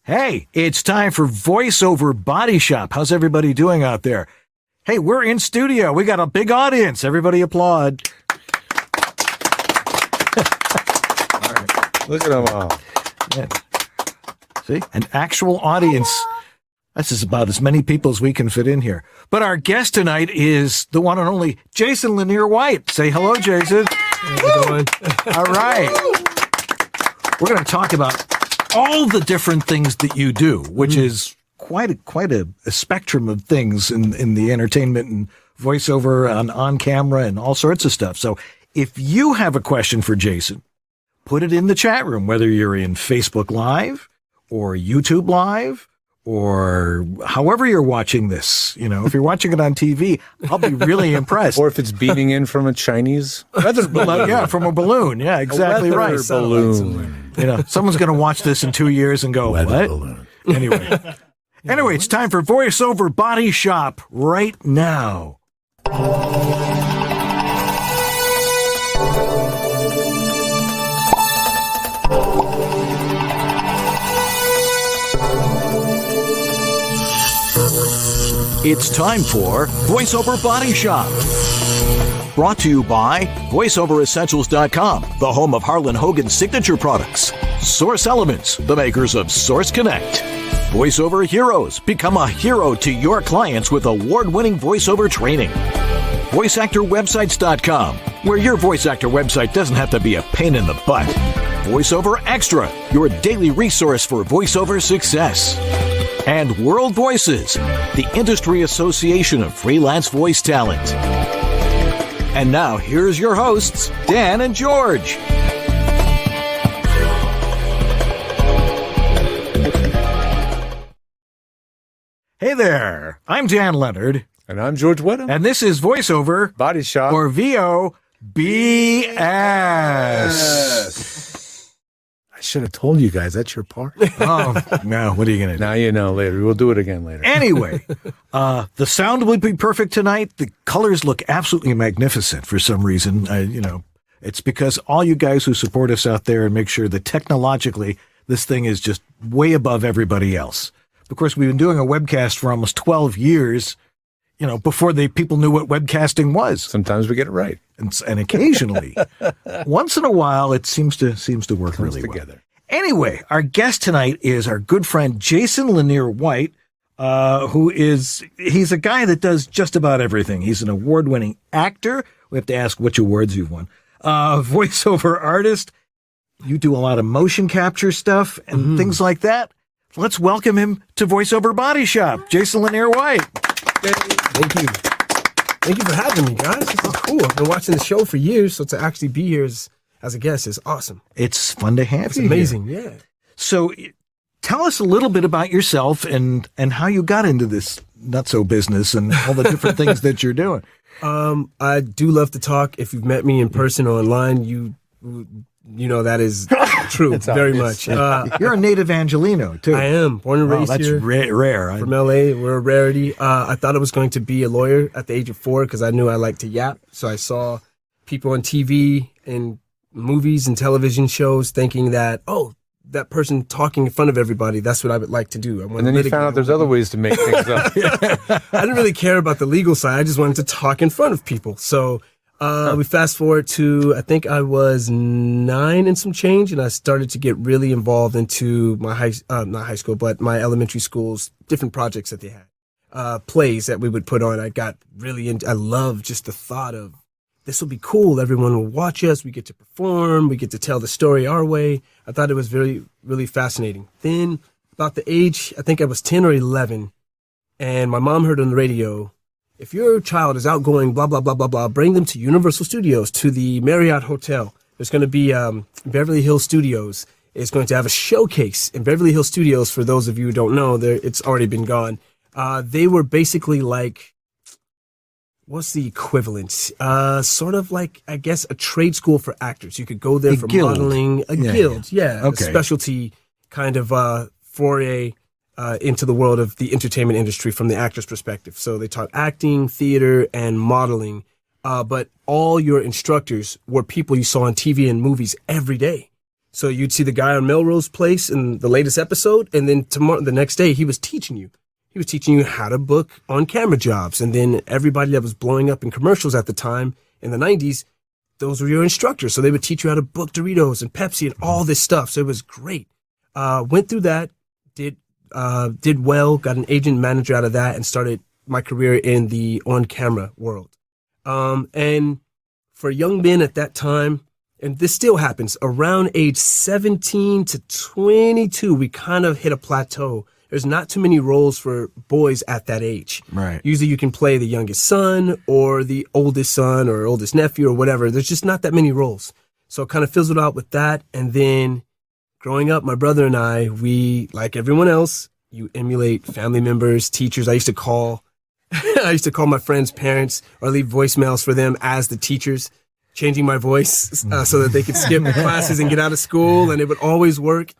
Hey, it's time for VoiceOver Body Shop. How's everybody doing out there? Hey, we're in studio. We got a big audience. Everybody applaud. All right. Look at them all. Yeah. See? An actual audience. This is about as many people as we can fit in here. But our guest tonight is the one and only Jason Linere White. Say hello, Jason. How's it going? All right. We're going to talk about all the different things that you do, which is quite a spectrum of things in the entertainment and voiceover on camera and all sorts of stuff. So if you have a question for Jason, put it in the chat room, whether you're in Facebook Live or YouTube Live or however you're watching this. You know, if you're watching it on TV, I'll be really impressed. Or if it's beaming in from a Chinese weather balloon. Yeah, from a balloon. Yeah, exactly right. Balloon. You know, someone's going to watch this in 2 years and go, Weather what? balloon. Anyway, it's time for VoiceOver Body Shop right now. It's time for VoiceOver Body Shop. Brought to you by VoiceOverEssentials.com, the home of Harlan Hogan's signature products. Source Elements, the makers of Source Connect. VoiceOver Heroes, become a hero to your clients with award-winning voiceover training. VoiceActorWebsites.com, where your voice actor website doesn't have to be a pain in the butt. VoiceOver Xtra, your daily resource for voiceover success. And World Voices, the industry association of freelance voice talent. And now, here's your hosts, Dan and George. Hey there, I'm Dan Leonard. And I'm George Whittam. And this is VoiceOver Body Shop. or VOBS. I should have told you guys, that's your part. Oh, no, what are you going to do? Now you know later. We'll do it again later. Anyway, the sound will be perfect tonight. The colors look absolutely magnificent for some reason. It's because all you guys who support us out there and make sure that technologically this thing is just way above everybody else. Of course, we've been doing a webcast for almost 12 years, before people knew what webcasting was. Sometimes we get it right. And occasionally, once in a while, it seems to work really together. well. Anyway, our guest tonight is our good friend Jason Linere White, he's a guy that does just about everything. He's an award-winning actor. We have to ask which awards you've won. Voiceover artist. You do a lot of motion capture stuff and things like that. Let's welcome him to VoiceOver Body Shop, Jason Linere White. Thank you. Thank you for having me, guys. This is cool. I've been watching the show for years, so to actually be here as a guest is awesome. It's fun to have you. It's amazing, here. yeah. So tell us a little bit about yourself and how you got into this nutso business and all the different things that you're doing. I do love to talk. If you've met me in person or online, you know that is true, very much. You're a native Angelino, too. I am. Born and raised here. That's rare. From L.A., we're a rarity. I thought I was going to be a lawyer at the age of 4 because I knew I liked to yap. So I saw people on TV and movies and television shows thinking that, that person talking in front of everybody, that's what I would like to do. And then you found out there's other ways to make things up. I didn't really care about the legal side. I just wanted to talk in front of people. So we fast forward to, I think I was 9 and some change, and I started to get really involved into my not high school, but my elementary school's different projects that they had, plays that we would put on. I got really I love just the thought of, this will be cool. Everyone will watch us. We get to perform. We get to tell the story our way. I thought it was very, really fascinating. Then about the age, I think I was 10 or 11, and my mom heard on the radio, if your child is outgoing, blah, blah, blah, blah, blah, bring them to Universal Studios, to the Marriott Hotel. There's going to be Beverly Hills Studios is going to have a showcase in Beverly Hills Studios. For those of you who don't know, it's already been gone. They were basically like, what's the equivalent? Sort of like, I guess, a trade school for actors. You could go there for modeling. A guild, yeah. Okay. A specialty kind of foray into the world of the entertainment industry from the actor's perspective. So they taught acting, theater, and modeling. But all your instructors were people you saw on TV and movies every day. So you'd see the guy on Melrose Place in the latest episode, and then the next day he was teaching you. He was teaching you how to book on camera jobs. And then everybody that was blowing up in commercials at the time in the 90s, those were your instructors. So they would teach you how to book Doritos and Pepsi and all this stuff. So it was great. Went through that, did well, got an agent manager out of that, and started my career in the on-camera world. And for young men at that time, and this still happens, around age 17 to 22, we kind of hit a plateau. There's not too many roles for boys at that age. Right. Usually you can play the youngest son or the oldest son or oldest nephew or whatever. There's just not that many roles. So it kind of fizzled out with that. And then growing up, my brother and I, we, like everyone else, you emulate family members, teachers. I used to call my friends' parents or leave voicemails for them as the teachers, changing my voice so that they could skip classes and get out of school. And it would always work.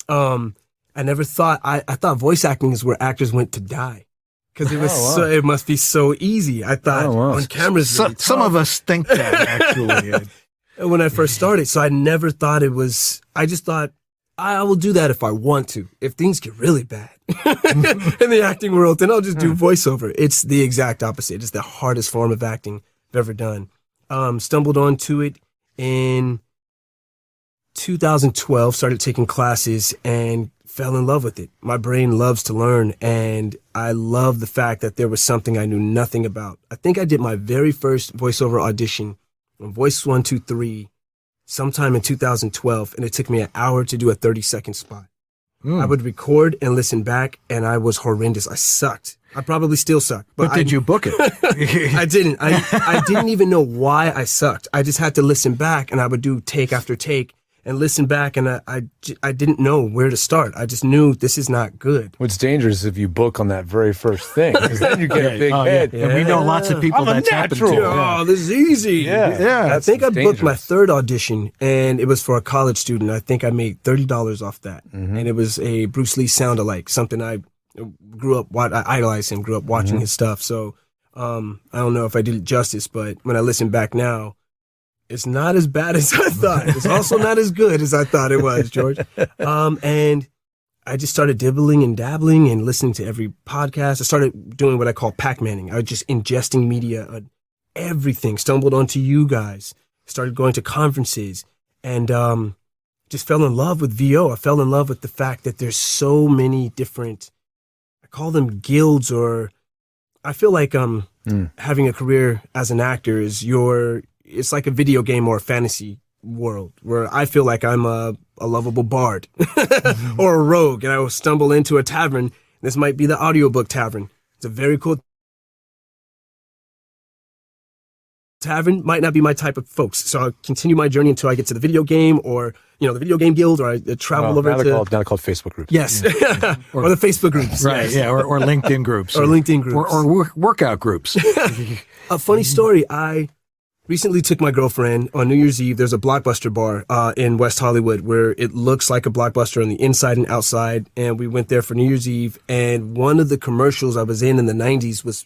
I never thought, I thought voice acting is where actors went to die. Cause it was it must be so easy. I thought on camera's really some of us think that actually. When I first started. So I never thought it was, I just thought I will do that if I want to. If things get really bad in the acting world, then I'll just do voiceover. It's the exact opposite. It's the hardest form of acting I've ever done. Stumbled onto it in 2012, started taking classes and fell in love with it. My brain loves to learn, and I love the fact that there was something I knew nothing about. I think I did my very first voiceover audition on Voice 123 sometime in 2012, and it took me an hour to do a 30-second spot. I would record and listen back, and I was horrendous. I sucked. I probably still suck. But did you book it? I didn't. I didn't even know why I sucked. I just had to listen back, and I would do take after take and listen back, and I didn't know where to start. I just knew this is not good. What's dangerous is if you book on that very first thing, because then you get a big head. Yeah. And we know lots of people that's happened to. Oh, this is easy. Yeah. I think I booked my third audition, and it was for a college student. I think I made $30 off that. And it was a Bruce Lee sound-alike, something I grew up, I idolized him, grew up watching his stuff. So I don't know if I did it justice, but when I listen back now, it's not as bad as I thought. It's also not as good as I thought it was, George. And I just started dibbling and dabbling and listening to every podcast. I started doing what I call Pac-Manning. I was just ingesting media, everything. Stumbled onto you guys. Started going to conferences and just fell in love with VO. I fell in love with the fact that there's so many different, I call them guilds, or I feel like having a career as an actor is it's like a video game or a fantasy world where I feel like I'm a lovable bard or a rogue, and I will stumble into a tavern. This might be the audiobook tavern. It's a very cool tavern. Might not be my type of folks. So I'll continue my journey until I get to the video game or, the video game guild, or I travel over to... Now they're called Facebook groups. Yes. or the Facebook groups. Right, yes. yeah, or LinkedIn groups. Or LinkedIn groups. Or workout groups. A funny story, I recently took my girlfriend on New Year's Eve. There's a Blockbuster bar in West Hollywood where it looks like a Blockbuster on the inside and outside. And we went there for New Year's Eve. And one of the commercials I was in the 90s was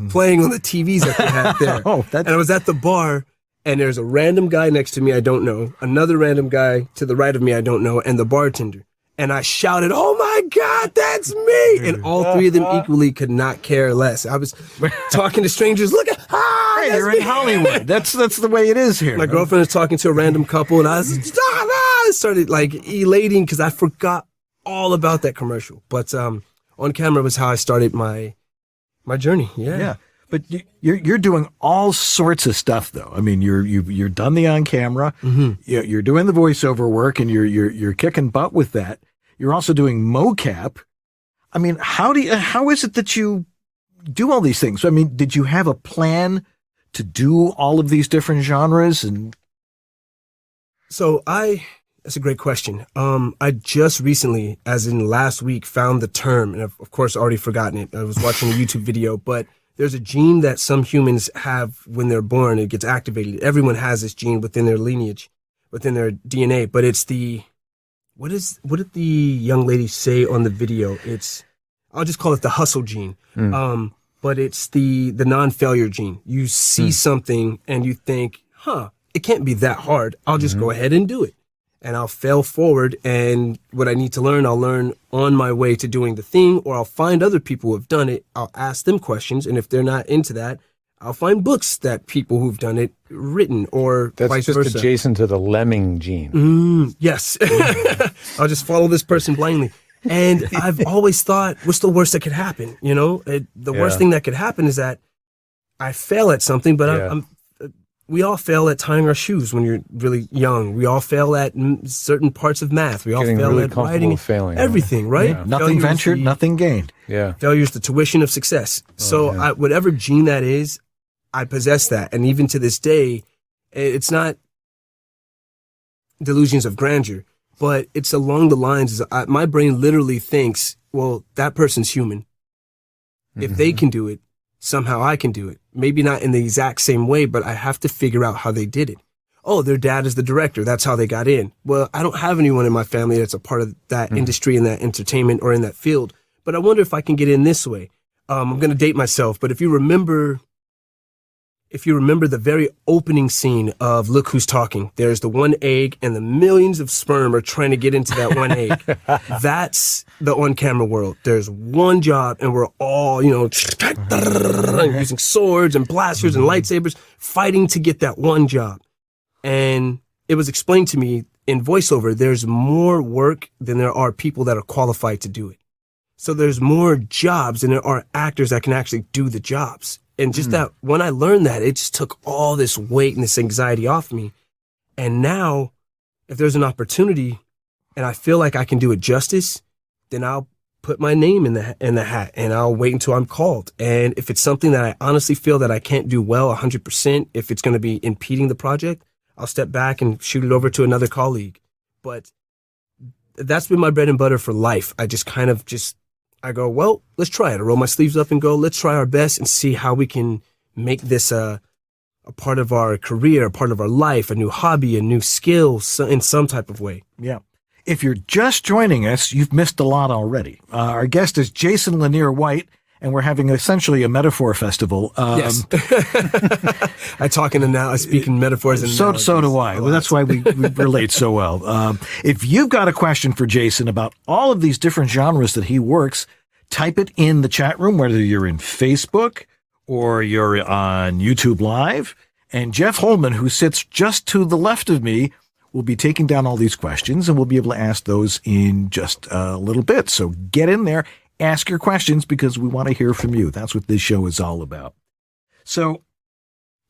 playing on the TVs that they had there. And I was at the bar, and there's a random guy next to me I don't know, another random guy to the right of me I don't know, and the bartender. And I shouted, "Oh my God, that's me!" And all three of them equally could not care less. I was talking to strangers. Look at, hey, you're in Hollywood. That's the way it is here. My girlfriend was talking to a random couple, and I started like elating because I forgot all about that commercial. But on camera was how I started my journey. Yeah. But you're doing all sorts of stuff, though. I mean, you're done the on camera. You're doing the voiceover work, and you're kicking butt with that. You're also doing mocap. I mean, how is it that you do all these things? I mean, did you have a plan to do all of these different genres? And so that's a great question. I just recently, as in last week, found the term, and I've of course already forgotten it. I was watching a YouTube video, but there's a gene that some humans have when they're born. It gets activated. Everyone has this gene within their lineage, within their DNA. But it's what did the young lady say on the video? I'll just call it the hustle gene. But it's the non-failure gene. You see something and you think, it can't be that hard. I'll just go ahead and do it. and I'll fail forward. And what I need to learn, I'll learn on my way to doing the thing, or I'll find other people who have done it. I'll ask them questions. And if they're not into that, I'll find books that people who've done it written, or That's vice just versa. adjacent to the lemming gene. Yes. I'll just follow this person blindly. And I've always thought, what's the worst that could happen? You know, the worst thing that could happen is that I fail at something, but we all fail at tying our shoes when you're really young. We all fail at certain parts of math. We all Getting fail really at comfortable writing, with failing. everything, right? Yeah. Nothing Failure is ventured, the- nothing gained. Yeah. Failure is the tuition of success. So whatever gene that is, I possess that. And even to this day, it's not delusions of grandeur, but it's along the lines, my brain literally thinks, well, that person's human. If they can do it, somehow I can do it. Maybe not in the exact same way, but I have to figure out how they did it. Oh, their dad is the director. That's how they got in. Well, I don't have anyone in my family that's a part of that industry, in that entertainment, or in that field. But I wonder if I can get in this way. I'm going to date myself, but if you remember the very opening scene of Look Who's Talking, there's the one egg and the millions of sperm are trying to get into that one egg. That's the on-camera world. There's one job, and we're all, using swords and blasters and lightsabers, fighting to get that one job. And it was explained to me in voiceover, there's more work than there are people that are qualified to do it. So there's more jobs than there are actors that can actually do the jobs. And just that, when I learned that, it just took all this weight and this anxiety off me. And now, if there's an opportunity and I feel like I can do it justice, then I'll put my name in the hat, and I'll wait until I'm called. And if it's something that I honestly feel that I can't do well 100%, if it's going to be impeding the project, I'll step back and shoot it over to another colleague. But that's been my bread and butter for life. I just I go, well, let's try it. I roll my sleeves up and go, let's try our best and see how we can make this a part of our career, a part of our life, a new hobby, a new skill in some type of way. Yeah. If you're just joining us, you've missed a lot already. Our guest is Jason Linere White, and we're having essentially a metaphor festival. Yes. I speak in metaphors. And so do I. Well, that's why we relate so well. If you've got a question for Jason about all of these different genres that he works, type it in the chat room, whether you're in Facebook or you're on YouTube Live. And Jeff Holman, who sits just to the left of me, will be taking down all these questions, and we'll be able to ask those in just a little bit. So get in there. Ask your questions, because we want to hear from you. That's what this show is all about. So,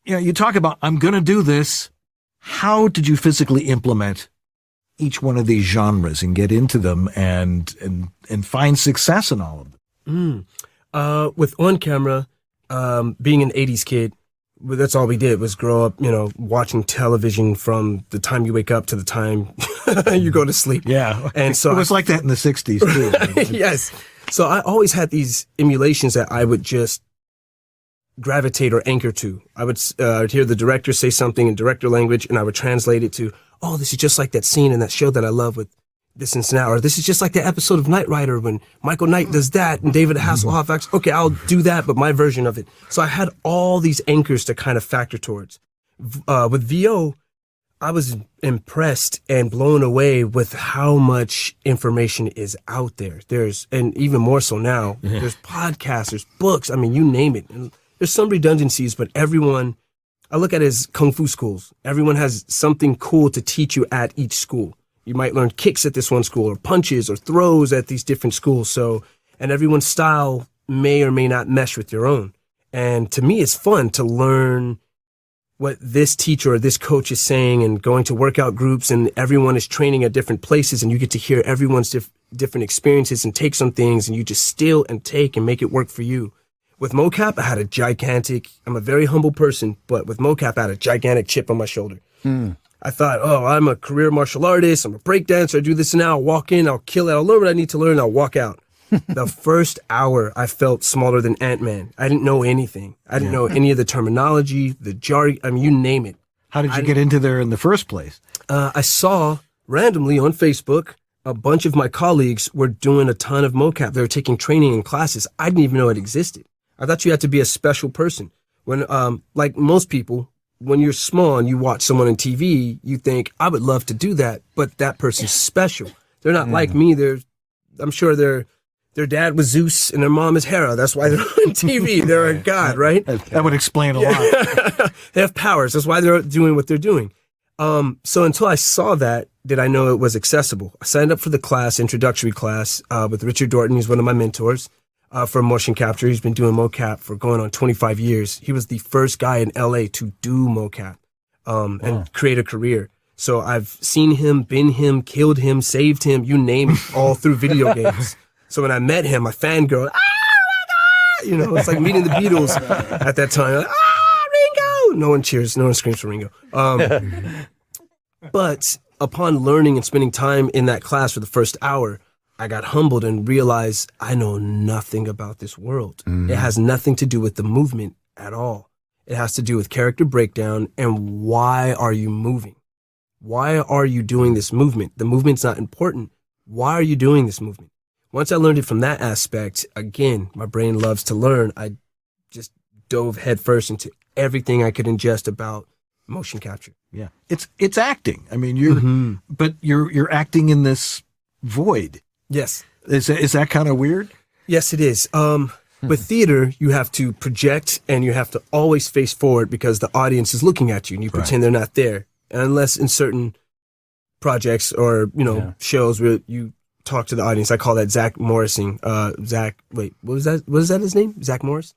you talk about, I'm going to do this. How did you physically implement each one of these genres and get into them and find success in all of them? With on camera, being an 80s kid, that's all we did was grow up, watching television from the time you wake up to the time you go to sleep. Yeah. And so it was like that in the 60s too. Yes. So I always had these emulations that I would just gravitate or anchor to. I would hear the director say something in director language, and I would translate it to, oh, this is just like that scene in that show that I love with this and now, or this is just like the episode of Knight Rider when Michael Knight does that and David Hasselhoff acts. Okay, I'll do that, but my version of it. So I had all these anchors to kind of factor towards. With VO, I was impressed and blown away with how much information is out there. And even more so now, there's podcasts, there's books, you name it. And there's some redundancies, but everyone, I look at it as kung fu schools. Everyone has something cool to teach you at each school. You might learn kicks at this one school, or punches or throws at these different schools. So, and everyone's style may or may not mesh with your own. And to me, it's fun to learn what this teacher or this coach is saying, and going to workout groups, and everyone is training at different places, and you get to hear everyone's different experiences and take some things, and you just steal and take and make it work for you. With mocap, I had I'm a very humble person, but with mocap, I had a gigantic chip on my shoulder. I thought, I'm a career martial artist, I'm a breakdancer, I do this now, I'll walk in, I'll kill it, I'll learn what I need to learn, I'll walk out. The first hour, I felt smaller than Ant-Man. I didn't know anything. I didn't know any of the terminology, the jargon, you name it. How did you get into there in the first place? I saw randomly on Facebook, a bunch of my colleagues were doing a ton of mocap. They were taking training and classes. I didn't even know it existed. I thought you had to be a special person. When, like most people, when you're small and you watch someone on TV, you think, I would love to do that, but that person's special. They're not like me. I'm sure their dad was Zeus and their mom is Hera. That's why they're on TV. They're a god, right? That would explain a lot. They have powers. That's why they're doing what they're doing. So until I saw that, did I know it was accessible? I signed up for the class, introductory class, with Richard Dorton. He's one of my mentors, for motion capture. He's been doing mocap for going on 25 years. He was the first guy in LA to do mocap, and create a career. So I've seen him, been him, killed him, saved him, you name it, all through video games. So when I met him, I fangirl, you know, it's like meeting the Beatles at that time. Like, Ringo! No one cheers, no one screams for Ringo. But upon learning and spending time in that class for the first hour, I got humbled and realized I know nothing about this world. It has nothing to do with the movement at all. It has to do with character breakdown and why are you moving? Why are you doing this movement? The movement's not important. Why are you doing this movement? Once I learned it from that aspect, again, my brain loves to learn. I just dove headfirst into everything I could ingest about motion capture. Yeah. It's acting. I mean, but you're acting in this void. Yes. Is that kind of weird? Yes, it is. With theater, you have to project and you have to always face forward because the audience is looking at you and you pretend they're not there. Unless in certain projects or, shows where you talk to the audience. I call that Zach Morrising. Zach, wait, what was that? What is that his name? Zach Morris?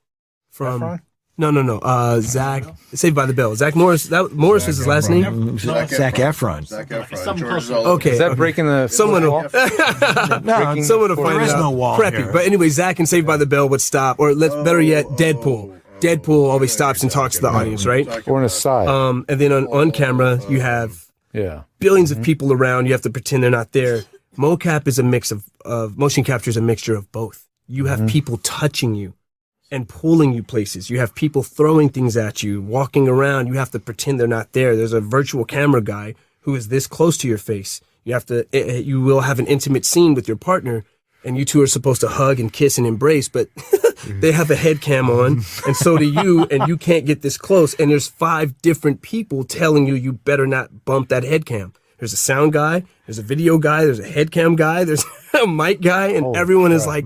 From Efron? No. Zach, Saved by the Bell. Zach Morris. Morris is his last name? Zac Efron. Zac Efron. Okay. Is that breaking the Someone will, No, someone will find there is out. no wall Preppy. here. But anyway, Zach and Saved by the Bell would stop, or better yet, Deadpool. Deadpool always stops and talks to the audience, right? or an aside? And then on camera, you have billions of people around. You have to pretend they're not there. Mocap is a mix of motion capture is a mixture of both. You have people touching you and pulling you places. You have people throwing things at you, walking around. You have to pretend they're not there. There's a virtual camera guy who is this close to your face. You will have an intimate scene with your partner, and you two are supposed to hug and kiss and embrace, but they have a head cam on, and so do you, and you can't get this close. And there's 5 different people telling you better not bump that head cam. There's a sound guy, there's a video guy, there's a head cam guy, there's a mic guy, and everyone is like,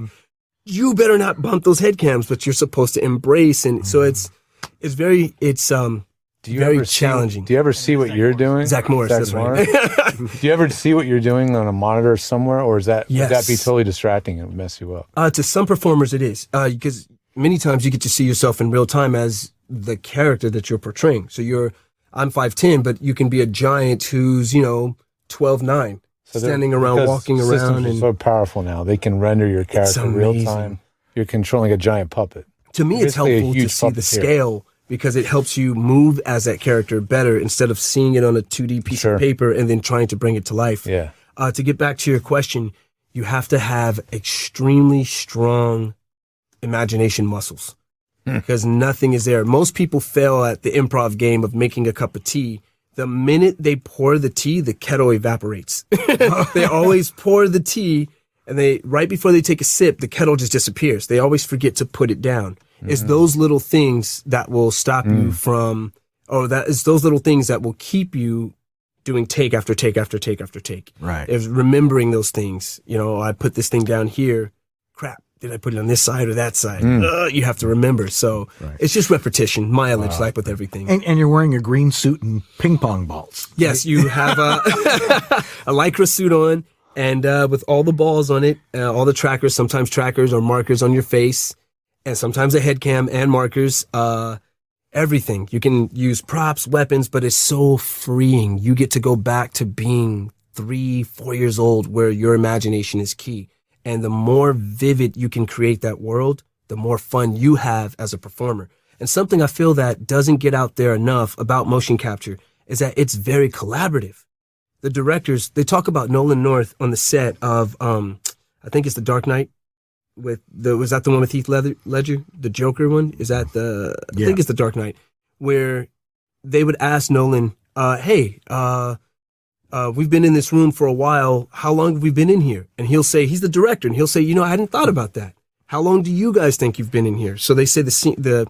you better not bump those head cams, but you're supposed to embrace. And so it's very challenging. Do you ever see what you're doing? Zach Morris, that's right. Do you ever see what you're doing on a monitor somewhere, or would that be Yes. totally distracting and mess you up? To some performers it is, because many times you get to see yourself in real time as the character that you're portraying. So I'm 5'10", but you can be a giant who's, 12'9", standing around, walking around. Systems are so powerful now. They can render your character in real amazing. time. You're controlling a giant puppet. To me, it's Basically a helpful to huge see the puppeteer. scale because it helps you move as that character better instead of seeing it on a 2D piece of paper and then trying to bring it to life. Yeah. To get back to your question, you have to have extremely strong imagination muscles because nothing is there. Most people fail at the improv game of making a cup of tea. The minute they pour the tea, the kettle evaporates. They always pour the tea and right before they take a sip, the kettle just disappears. They always forget to put it down. It's those little things that will stop you from, it's those little things that will keep you doing take after take after take after take. Right. It's remembering those things. I put this thing down here. Crap. Did I put it on this side or that side? You have to remember. So it's just repetition, mileage, like with everything. And you're wearing a green suit and ping pong balls. Yes, you have a Lycra suit on and with all the balls on it, all the trackers, sometimes trackers or markers on your face, and sometimes a head cam and markers, everything. You can use props, weapons, but it's so freeing. You get to go back to being 3-4 years old where your imagination is key. And the more vivid you can create that world, the more fun you have as a performer. And something I feel that doesn't get out there enough about motion capture is that it's very collaborative. The directors, they talk about Nolan North on the set of, I think it's The Dark Knight. Was that the one with Heath Ledger? The Joker one? Is that I think it's The Dark Knight. Where they would ask Nolan, hey, we've been in this room for a while. How long have we been in here? And he'll say, he's the director, and he'll say, I hadn't thought about that. How long do you guys think you've been in here? So they say the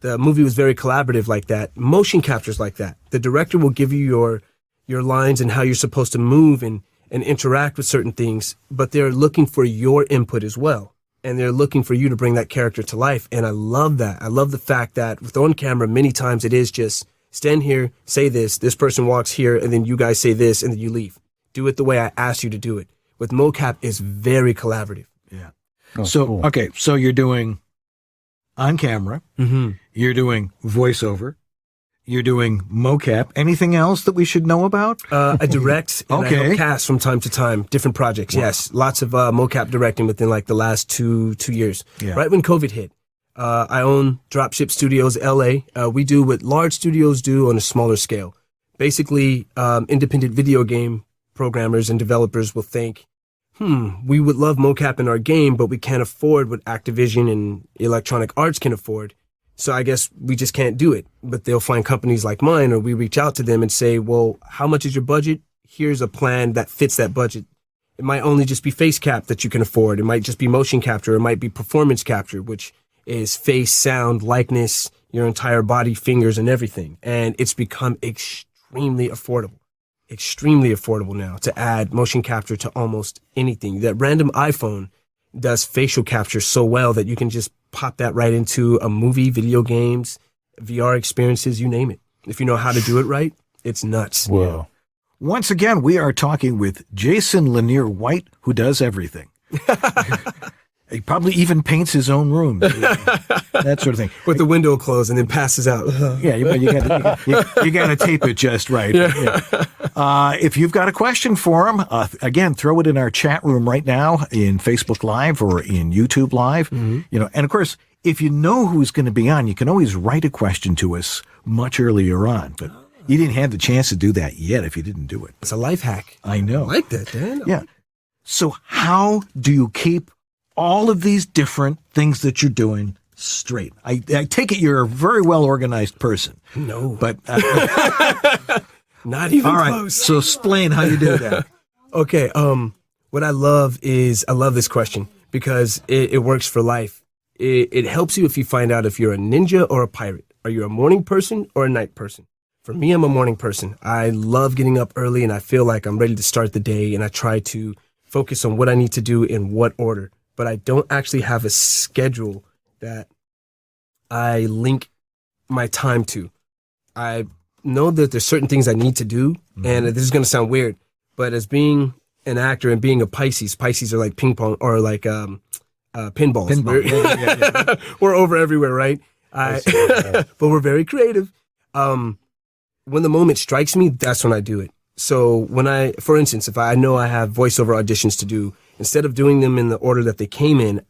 the movie was very collaborative like that. Motion captures like that. The director will give you your lines and how you're supposed to move and interact with certain things, but they're looking for your input as well. And they're looking for you to bring that character to life. And I love that. I love the fact that with on camera, many times it is just stand here, say this person walks here, and then you guys say this, and then you leave. Do it the way I asked you to do it. With mocap, it's very collaborative. Yeah. Oh, So, cool. okay, so you're doing on camera, you're doing voiceover, you're doing mocap. Anything else that we should know about? I direct and I Okay. help cast from time to time, different projects. Yes, lots of mocap directing within like the last two years. Yeah. Right when COVID hit, I own Dropship Studios LA. We do what large studios do on a smaller scale. Basically, independent video game programmers and developers will think, we would love mocap in our game, but we can't afford what Activision and Electronic Arts can afford. So I guess we just can't do it. But they'll find companies like mine, or we reach out to them and say, well, how much is your budget? Here's a plan that fits that budget. It might only just be face cap that you can afford. It might just be motion capture. It might be performance capture, which is face, sound, likeness, your entire body, fingers, and everything. And it's become extremely affordable now to add motion capture to almost anything. That random iPhone does facial capture so well that you can just pop that right into a movie, video games, VR experiences, you name it. If you know how to do it right, it's nuts. Whoa. Once again, we are talking with Jason Linere White, who does everything. He probably even paints his own room, that sort of thing. With the window closed and then passes out. Yeah, you got to tape it just right. Yeah. If you've got a question for him, again, throw it in our chat room right now in Facebook Live or in YouTube Live. And of course, if you know who's going to be on, you can always write a question to us much earlier on. But you didn't have the chance to do that yet if you didn't do it. It's a life hack. I know. I like that, Dan. Yeah. So how do you keep all of these different things that you're doing straight? I take it you're a very well organized person. No. But Not even all right. close. So explain how you do that. Okay. What I love this question because it works for life. It helps you if you find out if you're a ninja or a pirate. Are you a morning person or a night person? For me, I'm a morning person. I love getting up early and I feel like I'm ready to start the day, and I try to focus on what I need to do in what order. But I don't actually have a schedule that I link my time to. I know that there's certain things I need to do, and this is going to sound weird, but as being an actor and being a Pisces are like ping pong or like pinballs. Pinball. We're over everywhere, right? But we're very creative. When the moment strikes me, that's when I do it. So for instance, if I know I have voiceover auditions to do, instead of doing them in the order that they came in,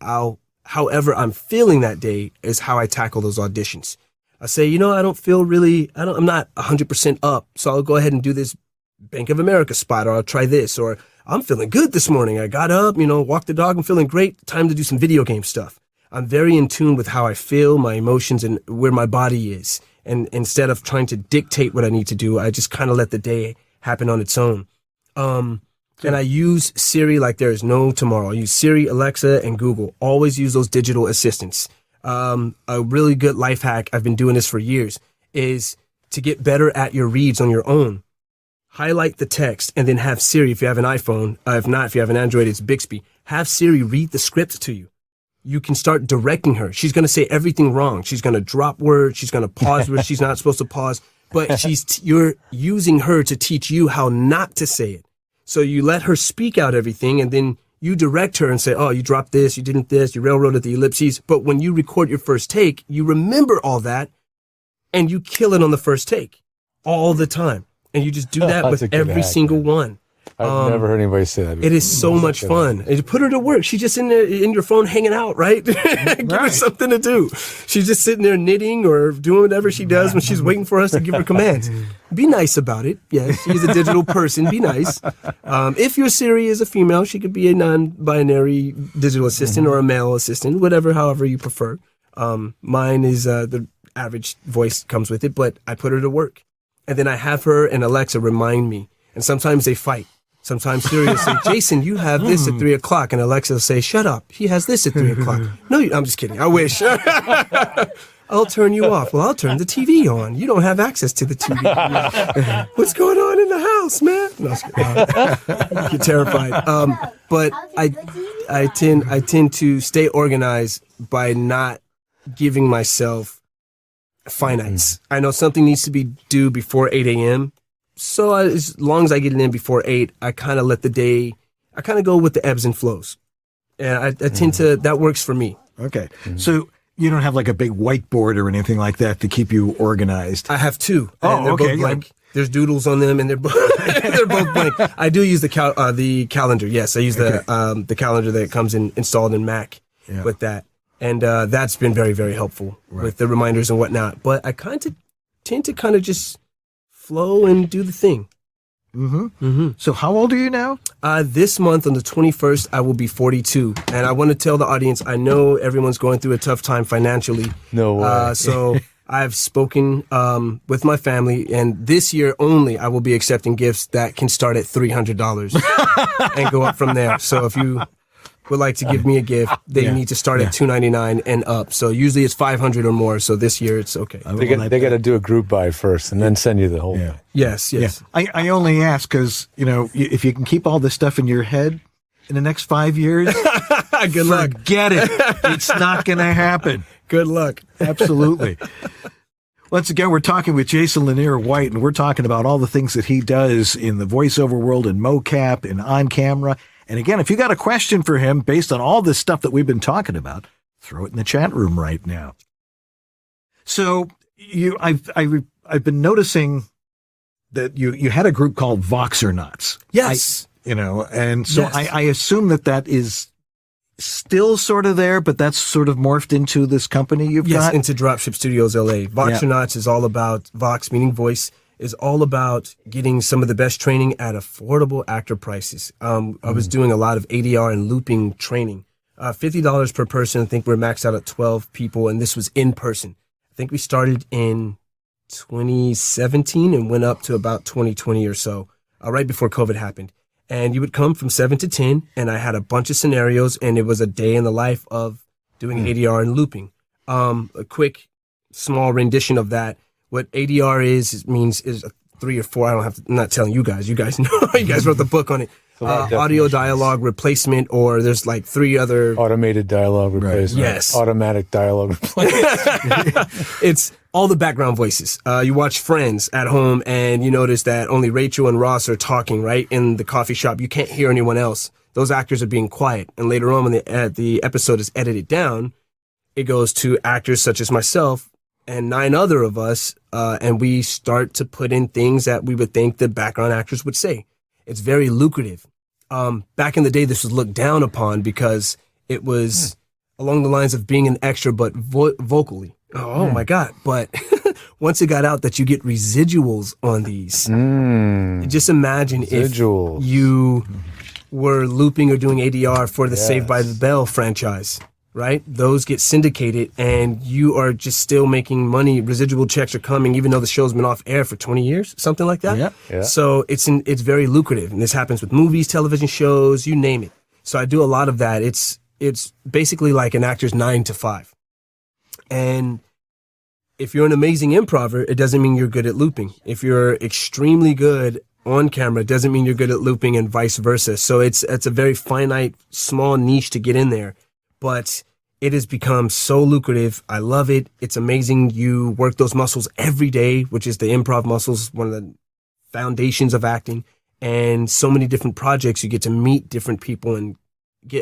however I'm feeling that day is how I tackle those auditions. I say, I don't feel I'm not 100% up, so I'll go ahead and do this Bank of America spot, or I'll try this, or I'm feeling good this morning. I got up, walked the dog, I'm feeling great. Time to do some video game stuff. I'm very in tune with how I feel, my emotions, and where my body is. And instead of trying to dictate what I need to do, I just kind of let the day happen on its own. And I use Siri like there is no tomorrow. I use Siri, Alexa, and Google. Always use those digital assistants. A really good life hack, I've been doing this for years, is to get better at your reads on your own. Highlight the text and then have Siri, if you have an iPhone, if not, if you have an Android, it's Bixby. Have Siri read the script to you. You can start directing her. She's going to say everything wrong. She's going to drop words. She's going to pause where she's not supposed to pause. But you're using her to teach you how not to say it. So you let her speak out everything, and then you direct her and say, oh, you dropped this, you didn't this, you railroaded the ellipses. But when you record your first take, you remember all that, and you kill it on the first take all the time. And you just do that That's with a good every hack, single man. one. I've never heard anybody say that before. It is so much fun. And you put her to work. She's just in there in your phone hanging out, right? Give her something to do. She's just sitting there knitting or doing whatever she does when she's waiting for us to give her commands. Be nice about it. Yes, she's a digital person. Be nice. If your Siri is a female, she could be a non-binary digital assistant or a male assistant, however you prefer. Mine is the average voice comes with it, but I put her to work. And then I have her and Alexa remind me. And sometimes they fight. Sometimes Siri will say, Jason, you have this at 3 o'clock. And Alexa will say, shut up. He has this at 3 o'clock. No, I'm just kidding. I wish. I'll turn you off. Well, I'll turn the TV on. You don't have access to the TV. What's going on in the house, man? No, I get terrified. But I tend to stay organized by not giving myself finites. I know something needs to be due before 8 a.m. So as long as I get it in before 8, I kind of let the day, I kind of go with the ebbs and flows. And I tend to, that works for me. Okay. So you don't have like a big whiteboard or anything like that to keep you organized? I have two. Oh, and they're okay. both blank. There's doodles on them, and they're they're both blank. I do use the calendar. Yes, I use the calendar that comes installed in Mac with that, and that's been very, very helpful with the reminders and whatnot. But I tend to just flow and do the thing. So how old are you now? This month on the 21st, I will be 42. And I want to tell the audience, I know everyone's going through a tough time financially. No way. So I've spoken with my family, and this year only I will be accepting gifts that can start at $300 and go up from there. So if you would like to give me a gift, they need to start at $299 and up. So usually it's $500 or more. So this year it's okay. They got to do a group buy first and then send you the whole thing. Yes. I only ask because, if you can keep all this stuff in your head in the next 5 years, good luck. Forget it. It's not going to happen. Good luck. Absolutely. Once again, we're talking with Jason Linere White, and we're talking about all the things that he does in the voiceover world, in mocap, and on camera. And again, if you got a question for him based on all this stuff that we've been talking about, throw it in the chat room right now. So I've been noticing that you had a group called Voxernauts. Yes. And so I assume that is still sort of there, but that's sort of morphed into this company you've got? Yes, into Dropship Studios LA. Voxernauts is all about, Vox meaning voice, is all about getting some of the best training at affordable actor prices. I was doing a lot of ADR and looping training. $50 per person. I think we're maxed out at 12 people, and this was in person. I think we started in 2017 and went up to about 2020 or so, right before COVID happened. And you would come from 7 to 10, and I had a bunch of scenarios, and it was a day in the life of doing ADR and looping. A quick, small rendition of that. What ADR is 3 or 4. I'm not telling you guys. You guys know. You guys wrote the book on it. Audio dialogue replacement, or there's like 3 other automated dialogue replacement. Yes. Automatic dialogue replacement. It's all the background voices. You watch Friends at home, and you notice that only Rachel and Ross are talking, right? In the coffee shop, you can't hear anyone else. Those actors are being quiet. And later on, when the episode is edited down, it goes to actors such as myself and 9 other of us, and we start to put in things that we would think the background actors would say. It's very lucrative. Back in the day, this was looked down upon because it was along the lines of being an extra, but vocally. Oh my God. But once it got out that you get residuals on these, just imagine if you were looping or doing ADR for the Saved by the Bell franchise. Right? Those get syndicated, and you are just still making money. Residual checks are coming, even though the show's been off air for 20 years, something like that. Yeah. So it's very lucrative, and this happens with movies, television shows, you name it. So I do a lot of that. It's basically like an actor's 9 to 5. And if you're an amazing improver, it doesn't mean you're good at looping. If you're extremely good on camera, it doesn't mean you're good at looping, and vice versa. So it's a very finite, small niche to get in there. But it has become so lucrative. I love it. It's amazing. You work those muscles every day, which is the improv muscles, one of the foundations of acting. And so many different projects, you get to meet different people and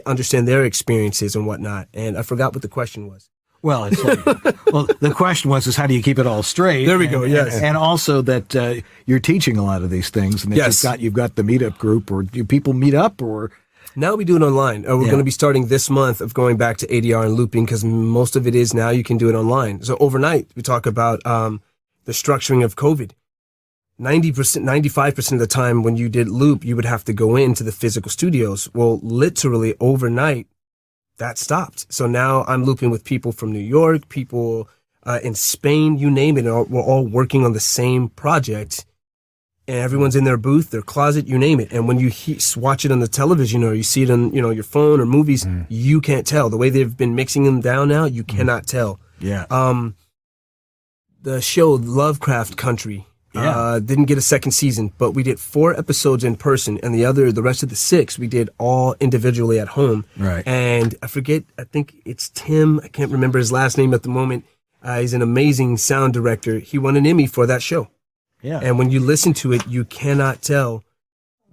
understand their experiences and whatnot. And I forgot what the question was. Well, the question was how do you keep it all straight? There we go. Yes, and also that you're teaching a lot of these things, and that you've got the meetup group, or do people meet up, or? Now we do it online. We're going to be starting this month of going back to ADR and looping, because most of it is now you can do it online. So overnight, we talk about the structuring of COVID. 90%, 95% of the time when you did loop, you would have to go into the physical studios. Well, literally overnight, that stopped. So now I'm looping with people from New York, people in Spain, you name it. And we're all working on the same project. And everyone's in their booth, their closet, you name it. And when you watch it on the television, or you see it on your phone or movies, you can't tell. The way they've been mixing them down now, you cannot tell. Yeah. the show Lovecraft Country. Yeah. Didn't get a second season, but we did 4 episodes in person, and the rest of the 6 we did all individually at home. Right. And I think it's Tim. I can't remember his last name at the moment. He's an amazing sound director. He won an Emmy for that show. Yeah. And when you listen to it, you cannot tell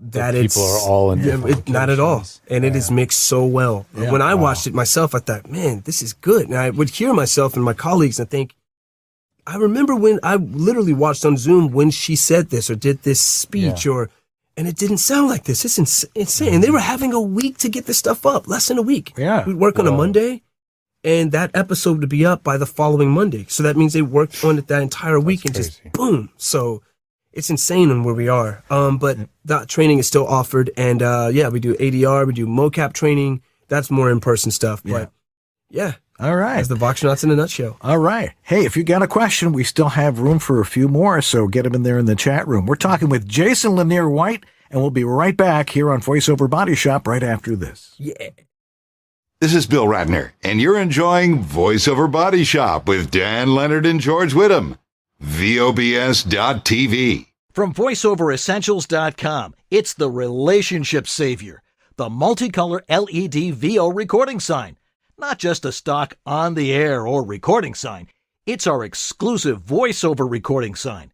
that it's people are all in different not at all. locations. And it is mixed so well. Yeah. When I watched it myself, I thought, man, this is good. And I would hear myself and my colleagues and think, I remember when I literally watched on Zoom when she said this or did this speech and it didn't sound like this. It's insane. And they were having a week to get this stuff up, less than a week. Yeah. We'd work on a Monday and that episode would be up by the following Monday. So that means they worked on it that entire week and just boom. So it's insane on where we are. But that training is still offered. And we do ADR, we do mocap training. That's more in-person stuff. But yeah. All right. That's the Voxnauts in a nutshell. All right. Hey, if you got a question, we still have room for a few more, so get them in there in the chat room. We're talking with Jason Linere White, and we'll be right back here on VoiceOver Body Shop right after this. Yeah. This is Bill Ratner, and you're enjoying VoiceOver Body Shop with Dan Leonard and George Whittam. VOBS.TV. From VoiceOverEssentials.com, it's the relationship savior, the multicolor LED VO recording sign. Not just a stock on-the-air or recording sign. It's our exclusive voiceover recording sign.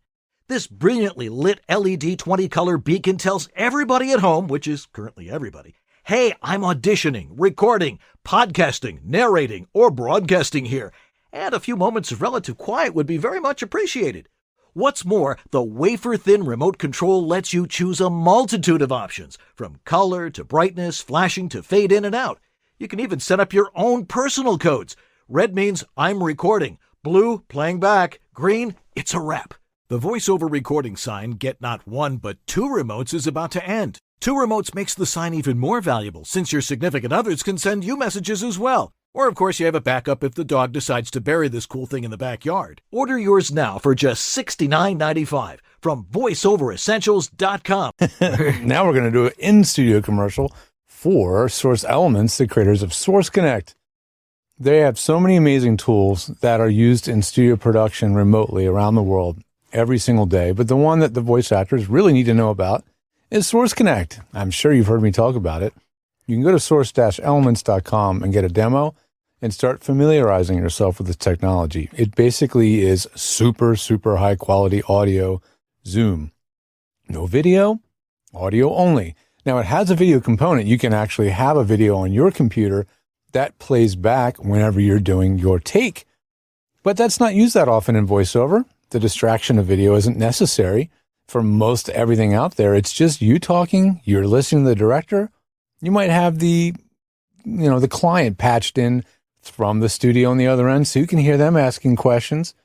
This brilliantly lit LED 20-color beacon tells everybody at home, which is currently everybody, hey, I'm auditioning, recording, podcasting, narrating, or broadcasting here, and a few moments of relative quiet would be very much appreciated. What's more, the wafer-thin remote control lets you choose a multitude of options, from color to brightness, flashing to fade in and out. You can even set up your own personal codes. Red means I'm recording. Blue, playing back. Green, it's a wrap. The voiceover recording sign, get not 1 but 2 remotes, is about to end. 2 remotes makes the sign even more valuable since your significant others can send you messages as well. Or, of course, you have a backup if the dog decides to bury this cool thing in the backyard. Order yours now for just $69.95 from VoiceOverEssentials.com. Now we're going to do an in-studio commercial for Source Elements, the creators of Source Connect. They have so many amazing tools that are used in studio production remotely around the world every single day. But the one that the voice actors really need to know about is Source Connect. I'm sure you've heard me talk about it. You can go to source-elements.com and get a demo and start familiarizing yourself with this technology. It basically is super, super high quality audio Zoom. No video, audio only. Now, it has a video component. You can actually have a video on your computer that plays back whenever you're doing your take. But that's not used that often in VoiceOver. The distraction of video isn't necessary for most everything out there. It's just you talking, you're listening to the director. You might have the client patched in from the studio on the other end, so you can hear them asking questions.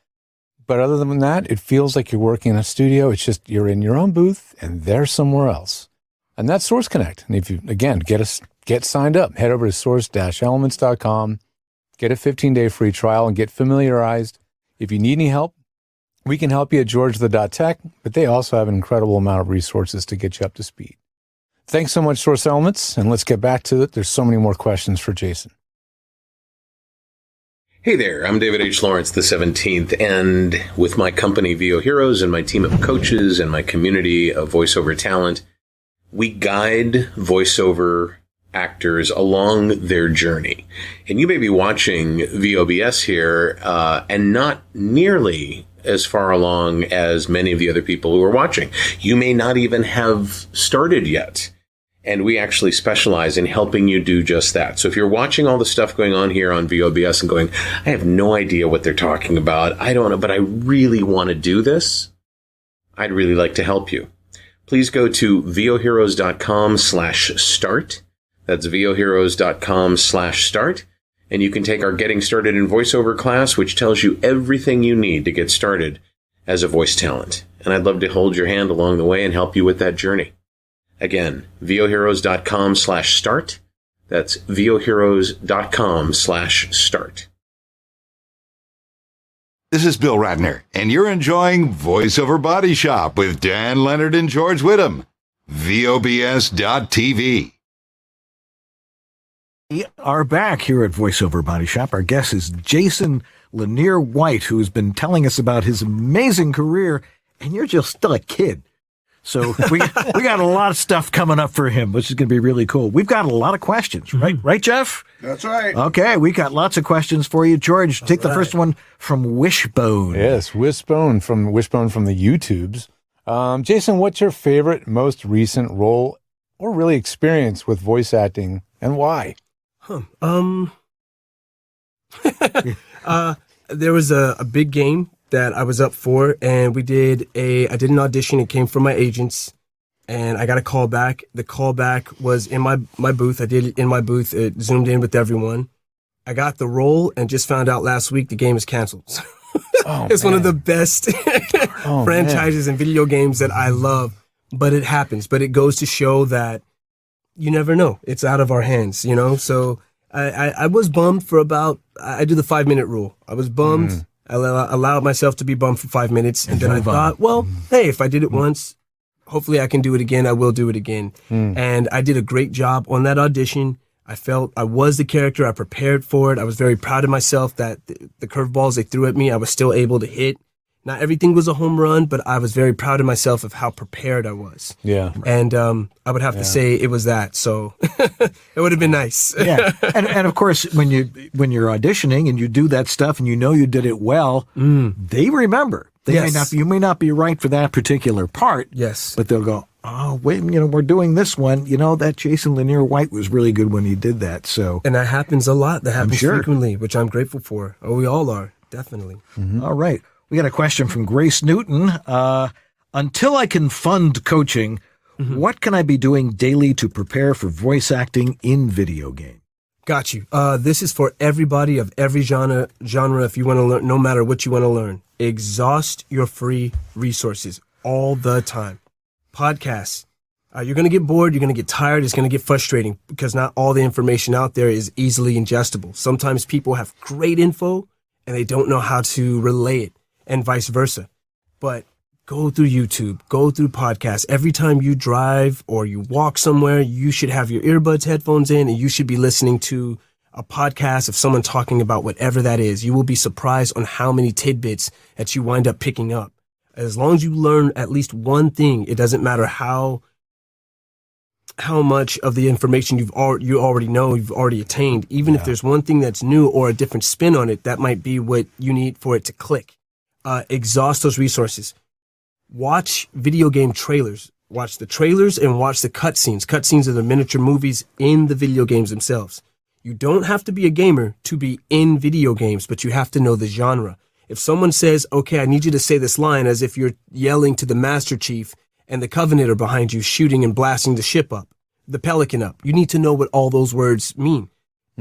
But other than that, it feels like you're working in a studio. It's just you're in your own booth and they're somewhere else. And that's Source Connect. And if you, again, get signed up, head over to source-elements.com, get a 15-day free trial and get familiarized. If you need any help, we can help you at georgethe.tech, but they also have an incredible amount of resources to get you up to speed. Thanks so much, Source Elements, and let's get back to it. There's so many more questions for Jason. Hey there, I'm David H. Lawrence, the 17th, and with my company, VO Heroes, and my team of coaches and my community of voiceover talent, we guide voiceover actors along their journey. And you may be watching VOBS here and not nearly as far along as many of the other people who are watching. You may not even have started yet. And we actually specialize in helping you do just that. So if you're watching all the stuff going on here on VOBS and going, I have no idea what they're talking about, I don't know, but I really want to do this, I'd really like to help you. Please go to voheroes.com/start. That's voheroes.com/start. And you can take our Getting Started in VoiceOver class, which tells you everything you need to get started as a voice talent. And I'd love to hold your hand along the way and help you with that journey. Again, voheroes.com/start. That's voheroes.com/start. This is Bill Ratner, and you're enjoying VoiceOver Body Shop with Dan Leonard and George Whittam. VOBS.TV. We are back here at VoiceOver Body Shop. Our guest is Jason Linere White, who has been telling us about his amazing career, and you're just still a kid. So we got a lot of stuff coming up for him, which is going to be really cool. We've got a lot of questions, right? Right, Jeff? That's right. Okay, we got lots of questions for you. George, take the first one from Wishbone. Yes, Wishbone from the YouTubes. Jason, what's your favorite, most recent role or really experience with voice acting, and why? There was a big game that I was up for, and I did an audition. It came from my agents, and I got a call back. The call back was in my booth. I did it in my booth. It zoomed in with everyone. I got the role and just found out last week the game is canceled. It's one of the best franchises and video games that I love, but it happens. But it goes to show that you never know. It's out of our hands, you know? So I was bummed for I do the 5-minute rule. I was bummed. I allowed myself to be bummed for 5 minutes. And then I thought, well, hey, if I did it once, hopefully I can do it again. I will do it again. And I did a great job on that audition. I felt I was the character. I prepared for it. I was very proud of myself that the curveballs they threw at me, I was still able to hit. Not everything was a home run, but I was very proud of myself of how prepared I was. Yeah. And I would have to say it was that. So it would have been nice. Yeah. And of course, when you're auditioning and you do that stuff and you know you did it well, they remember. You may not be right for that particular part. Yes. But they'll go, oh, wait, we're doing this one. That Jason Linere White was really good when he did that. So. And that happens a lot. That happens frequently, which I'm grateful for. Oh, we all are. Definitely. All right. We got a question from Grace Newton. Until I can fund coaching, what can I be doing daily to prepare for voice acting in video game? Got you. This is for everybody of every genre. If you want to learn, no matter what you want to learn, exhaust your free resources all the time. Podcasts. You're going to get bored. You're going to get tired. It's going to get frustrating because not all the information out there is easily ingestible. Sometimes people have great info and they don't know how to relay it, and vice versa. But go through YouTube, go through podcasts. Every time you drive or you walk somewhere, you should have your earbuds, headphones in, and you should be listening to a podcast of someone talking about whatever that is. You will be surprised on how many tidbits that you wind up picking up. As long as you learn at least one thing, it doesn't matter how much of the information you already know, you've already attained. Even if there's one thing that's new or a different spin on it, that might be what you need for it to click. Exhaust those resources. Watch video game trailers. Watch the trailers and watch the cutscenes. Cutscenes are the miniature movies in the video games themselves. You don't have to be a gamer to be in video games, but you have to know the genre. If someone says, okay, I need you to say this line as if you're yelling to the Master Chief and the Covenant are behind you shooting and blasting the ship up, the Pelican up, you need to know what all those words mean.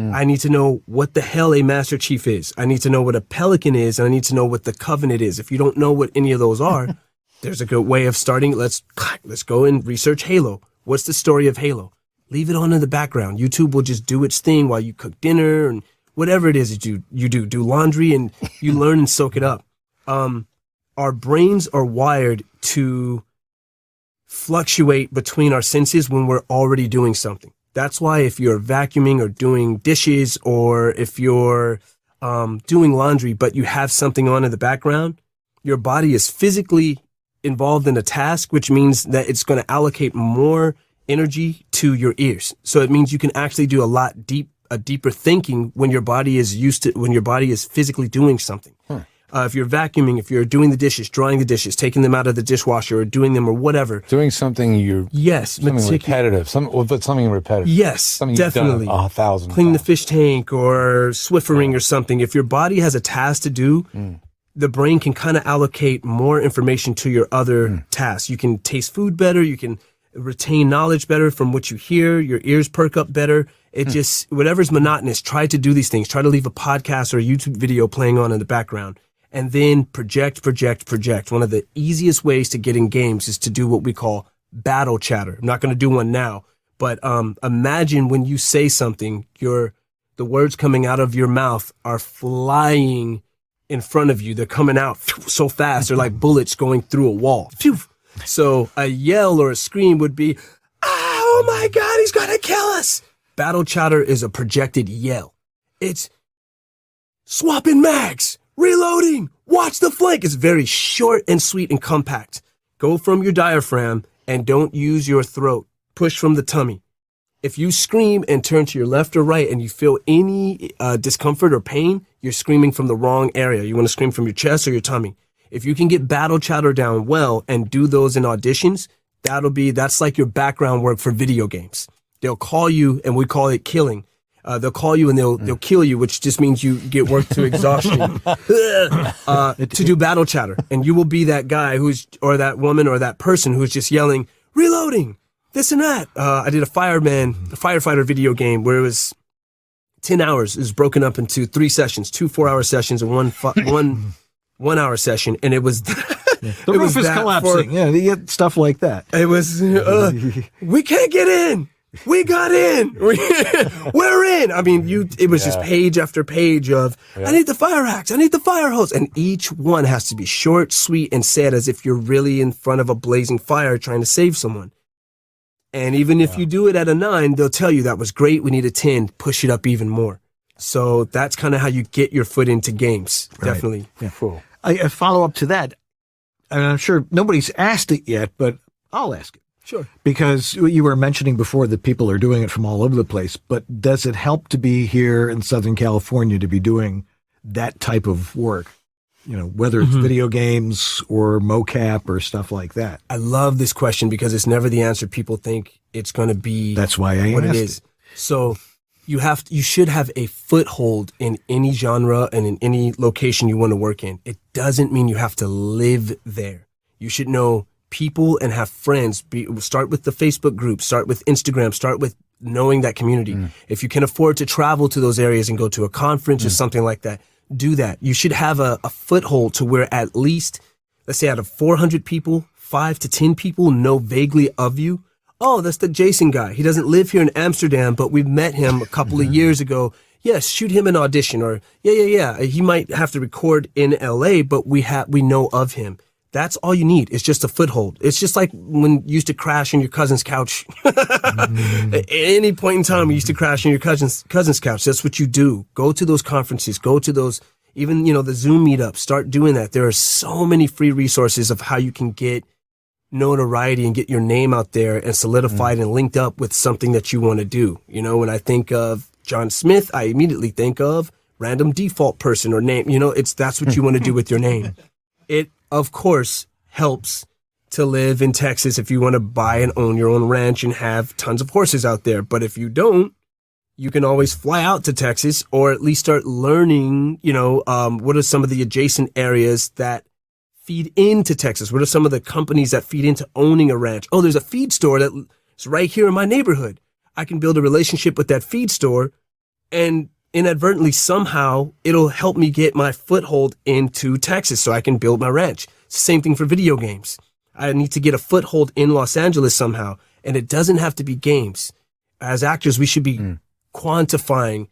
I need to know what the hell a Master Chief is. I need to know what a Pelican is, and I need to know what the Covenant is. If you don't know what any of those are, there's a good way of starting. Let's go and research Halo. What's the story of Halo? Leave it on in the background. YouTube will just do its thing while you cook dinner and whatever it is that you do laundry, and you learn and soak it up. Our brains are wired to fluctuate between our senses when we're already doing something. That's why if you're vacuuming or doing dishes, or if you're doing laundry, but you have something on in the background, your body is physically involved in a task, which means that it's going to allocate more energy to your ears. So it means you can actually do a deeper thinking when your body is physically doing something. If you're vacuuming, if you're doing the dishes, drying the dishes, taking them out of the dishwasher or doing them or whatever. Doing something repetitive. Something repetitive. Yes, something definitely. You've done 1,000 Cleaning the times. fish tank or Swiffering or something. If your body has a task to do, the brain can kind of allocate more information to your other tasks. You can taste food better. You can retain knowledge better from what you hear. Your ears perk up better. It just, whatever's monotonous, try to do these things. Try to leave a podcast or a YouTube video playing on in the background. And then project. One of the easiest ways to get in games is to do what we call battle chatter. I'm not going to do one now, but imagine when you say something, the words coming out of your mouth are flying in front of you. They're coming out so fast. They're like bullets going through a wall. So a yell or a scream would be, oh my God, he's going to kill us. Battle chatter is a projected yell. It's swapping mags, reloading, watch the flank. It's very short and sweet and compact. Go from your diaphragm and don't use your throat. Push from the tummy. If you scream and turn to your left or right and you feel any discomfort or pain, you're screaming from the wrong area. You want to scream from your chest or your tummy. If you can get battle chatter down well and do those in auditions, that's like your background work for video games. They'll call you, and we call it killing. They'll call you and they'll kill you, which just means you get worked to exhaustion to do battle chatter. And you will be that guy or that woman or that person who's just yelling, reloading, this and that. I did a firefighter video game where it was 10 hours. It was broken up into 3 sessions, 2 4-hour sessions and one 1-hour session. And it was, the roof is collapsing. You get stuff like that. It was, we can't get in. We got in. We're in. I mean, it was just page after page of, I need the fire axe. I need the fire hose. And each one has to be short, sweet, and said as if you're really in front of a blazing fire trying to save someone. And even if you do it at a 9, they'll tell you that was great. We need a 10. Push it up even more. So that's kind of how you get your foot into games. Right. Definitely. Yeah. Cool. A follow up to that. And I'm sure nobody's asked it yet, but I'll ask it. Sure. Because you were mentioning before that people are doing it from all over the place, but does it help to be here in Southern California to be doing that type of work? You know, whether it's video games or mocap or stuff like that. I love this question because it's never the answer people think it's going to be. That's why I what asked it is. So you should have a foothold in any genre and in any location you want to work in. It doesn't mean you have to live there. You should know people and have friends. Start with the Facebook group, start with Instagram, start with knowing that community. If you can afford to travel to those areas and go to a conference or something like that, do that. You should have a foothold to where at least, let's say out of 400 people, 5 to 10 people know vaguely of you. Oh, that's the Jason guy. He doesn't live here in Amsterdam, but we met him a couple of years ago. Yes, shoot him an audition. Or yeah. He might have to record in LA, but we know of him. That's all you need. It's just a foothold. It's just like when you used to crash on your cousin's couch. At any point in time, you used to crash on your cousin's couch. That's what you do. Go to those conferences. Go to those, even, the Zoom meetups. Start doing that. There are so many free resources of how you can get notoriety and get your name out there and solidified and linked up with something that you want to do. When I think of John Smith, I immediately think of random default person or name. That's what you want to do with your name. It, of course, helps to live in Texas if you want to buy and own your own ranch and have tons of horses out there. But if you don't, you can always fly out to Texas or at least start learning, what are some of the adjacent areas that feed into Texas? What are some of the companies that feed into owning a ranch? Oh, there's a feed store that's right here in my neighborhood. I can build a relationship with that feed store and inadvertently somehow it'll help me get my foothold into Texas so I can build my ranch. Same thing for video games. I need to get a foothold in Los Angeles somehow. And it doesn't have to be games. As actors, we should be quantifying.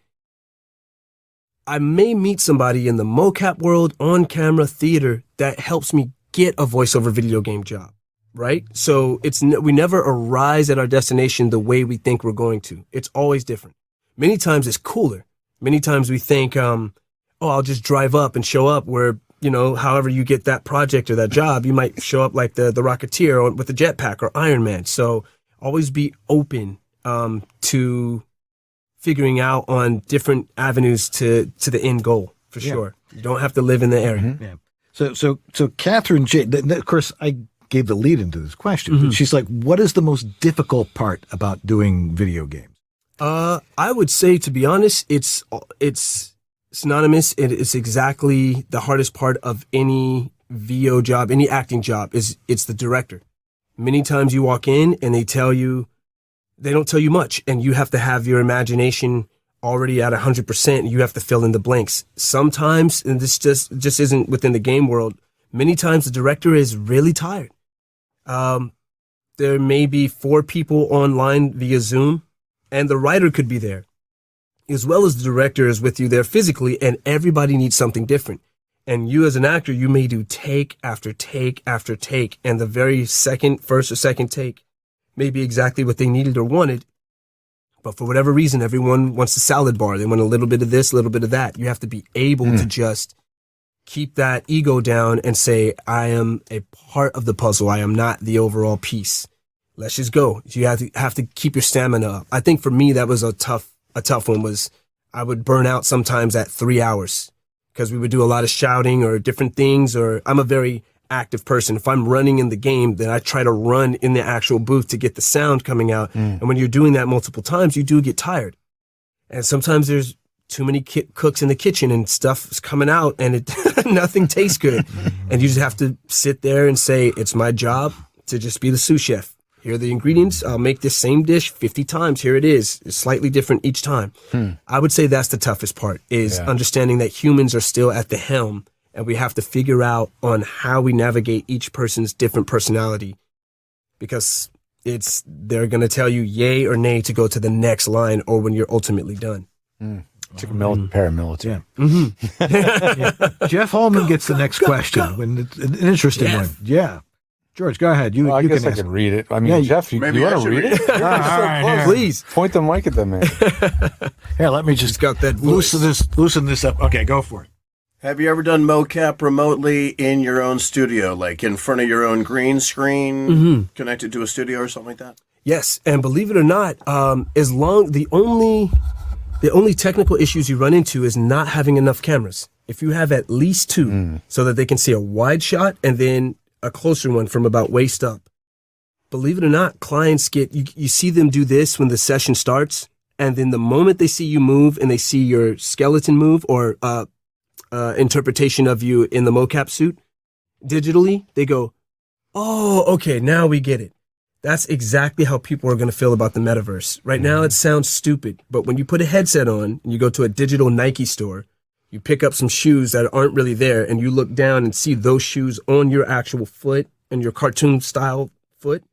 I may meet somebody in the mocap world, on camera, theater that helps me get a voiceover video game job, right? So we never arise at our destination the way we think we're going to. It's always different. Many times it's cooler. Many times we think, I'll just drive up and show up where, however you get that project or that job, you might show up like the Rocketeer or with the jetpack or Iron Man. So always be open to figuring out on different avenues to the end goal, for sure. You don't have to live in the area. Yeah. So Catherine J, of course, I gave the lead into this question. But she's like, what is the most difficult part about doing video games? I would say, to be honest, it's synonymous. It's exactly the hardest part of any VO job, any acting job it's the director. Many times you walk in and they don't tell you much and you have to have your imagination already at 100%. You have to fill in the blanks. Sometimes, and this just isn't within the game world, many times the director is really tired. There may be 4 people online via Zoom. And the writer could be there, as well as the director is with you there physically, and everybody needs something different. And you as an actor, you may do take after take after take, and the very first or second take may be exactly what they needed or wanted. But for whatever reason, everyone wants a salad bar. They want a little bit of this, a little bit of that. You have to be able to just keep that ego down and say, I am a part of the puzzle. I am not the overall piece. Let's just go. You have to keep your stamina up. I think for me, that was a tough one. Was I would burn out sometimes at 3 hours because we would do a lot of shouting or different things, or I'm a very active person. If I'm running in the game, then I try to run in the actual booth to get the sound coming out. And when you're doing that multiple times, you do get tired. And sometimes there's too many cooks in the kitchen and stuff is coming out and nothing tastes good. And you just have to sit there and say, it's my job to just be the sous chef. Here are the ingredients. I'll make this same dish 50 times. Here it is. It's slightly different each time. I would say that's the toughest part, is understanding that humans are still at the helm, and we have to figure out on how we navigate each person's different personality, because they're going to tell you yay or nay to go to the next line or when you're ultimately done. It's like a paramilitary. Jeff Holman gets the next question. When it's an interesting one. Yeah. George, go ahead. I you guess can I ask. can read it. I mean, Jeff, you want to read it? All right, Please. Point the mic at them, man. Here, let me just got that loosen this up. Okay, go for it. Have you ever done mocap remotely in your own studio, like in front of your own green screen, connected to a studio or something like that? Yes, and believe it or not, the only technical issues you run into is not having enough cameras. If you have at least two, so that they can see a wide shot and then a closer one from about waist up. Believe it or not, clients you see them do this when the session starts, and then the moment they see you move and they see your skeleton move or interpretation of you in the mocap suit digitally, they go, oh, okay, now we get it. That's exactly how people are going to feel about the metaverse. Right now, it sounds stupid, but when you put a headset on and you go to a digital Nike store, you pick up some shoes that aren't really there, and you look down and see those shoes on your actual foot and your cartoon style foot,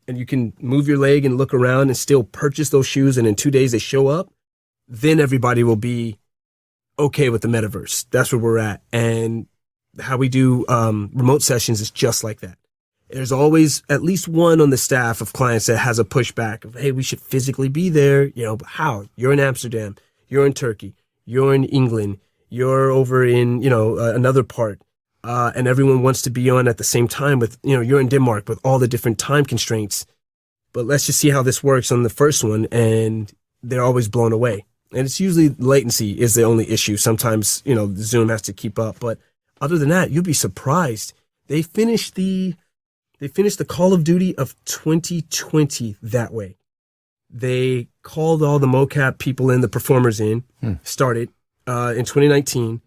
and you can move your leg and look around and still purchase those shoes, and in 2 days they show up, then everybody will be okay with the metaverse. That's where we're at. And how we do remote sessions is just like that. There's always at least one on the staff of clients that has a pushback of, hey, we should physically be there. But how? You're in Amsterdam. You're in Turkey. You're in England. You're over in, another part. And everyone wants to be on at the same time with, you're in Denmark with all the different time constraints. But let's just see how this works on the first one. And they're always blown away. And it's usually latency is the only issue. Sometimes, Zoom has to keep up. But other than that, you'll be surprised. They finished the Call of Duty of 2020 that way. They called all the mocap people in, the performers in, started in 2019.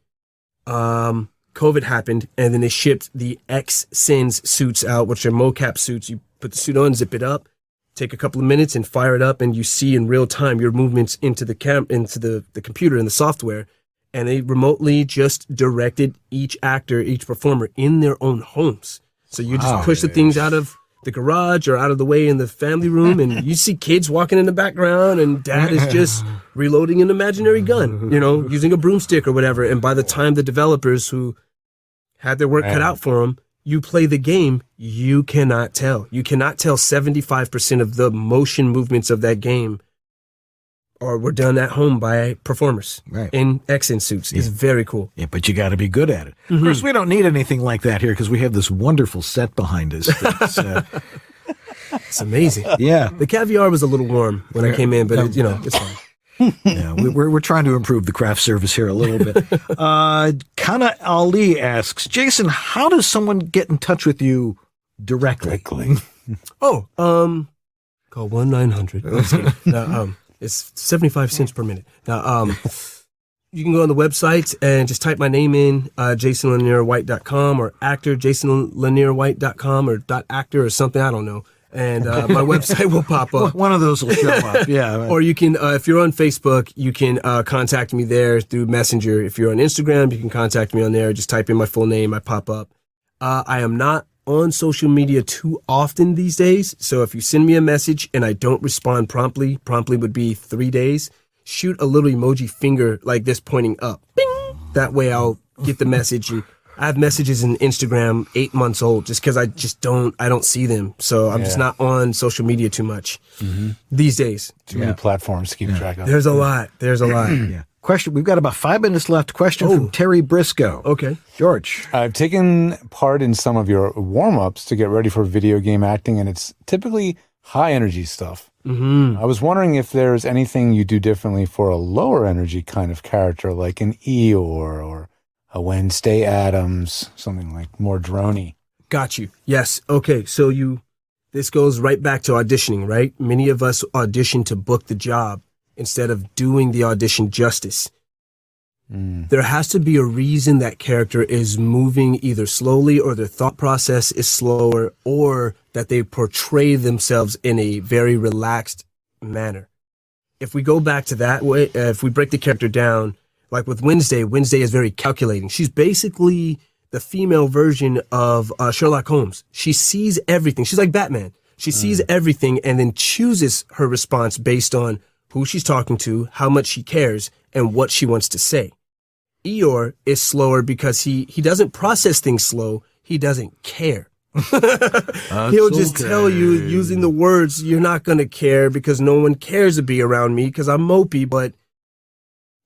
COVID happened, and then they shipped the Xtra suits out, which are mocap suits. You put the suit on, zip it up, take a couple of minutes and fire it up, and you see in real time your movements into the computer and the software. And they remotely just directed each actor, each performer in their own homes. So you just push the things out of the garage or out of the way in the family room, and you see kids walking in the background, and dad is just reloading an imaginary gun, using a broomstick or whatever. And by the time the developers who had their work cut out for them, you play the game, you cannot tell. You cannot tell 75% of the motion movements of that game were done at home by performers in Xtra suits. It's very cool. Yeah, but you got to be good at it. Of course, we don't need anything like that here because we have this wonderful set behind us. It's amazing. Yeah. The caviar was a little warm when I came in, but it's fine. Yeah, we're trying to improve the craft service here a little bit. Kana Ali asks, Jason, how does someone get in touch with you directly? Call 1-900. No, it's 75 cents per minute. Now, you can go on the website and just type my name in, jasonlinerewhite.com or actor jasonlinerewhite.com or .actor or something, I don't know. And my website will pop up. One of those will show up, yeah. Or you can, if you're on Facebook, you can contact me there through Messenger. If you're on Instagram, you can contact me on there. Just type in my full name, I pop up. I am not on social media too often these days. So if you send me a message and I don't respond promptly would be 3 days, shoot a little emoji finger like this pointing up. Bing! That way I'll get the message and I have messages in Instagram 8 months old just because I don't see them. So I'm just not on social media too much these days. Too many platforms to keep track of. There's a lot. Yeah. Question. We've got about 5 minutes left. Question from Terry Briscoe. Okay. George. I've taken part in some of your warm-ups to get ready for video game acting, and it's typically high energy stuff. I was wondering if there's anything you do differently for a lower energy kind of character, like an Eeyore or a Wednesday Addams, something like more droney. Got you. Yes. Okay. So this goes right back to auditioning, right? Many of us audition to book the job instead of doing the audition justice. There has to be a reason that character is moving either slowly or their thought process is slower or that they portray themselves in a very relaxed manner. If we go back to that way, if we break the character down, like with Wednesday is very calculating. She's basically the female version of Sherlock Holmes. She sees everything. She's like Batman. She sees everything and then chooses her response based on who she's talking to, how much she cares, and what she wants to say. Eeyore is slower because he doesn't process things slow. He doesn't care. He'll just tell you using the words, you're not going to care because no one cares to be around me because I'm mopey, but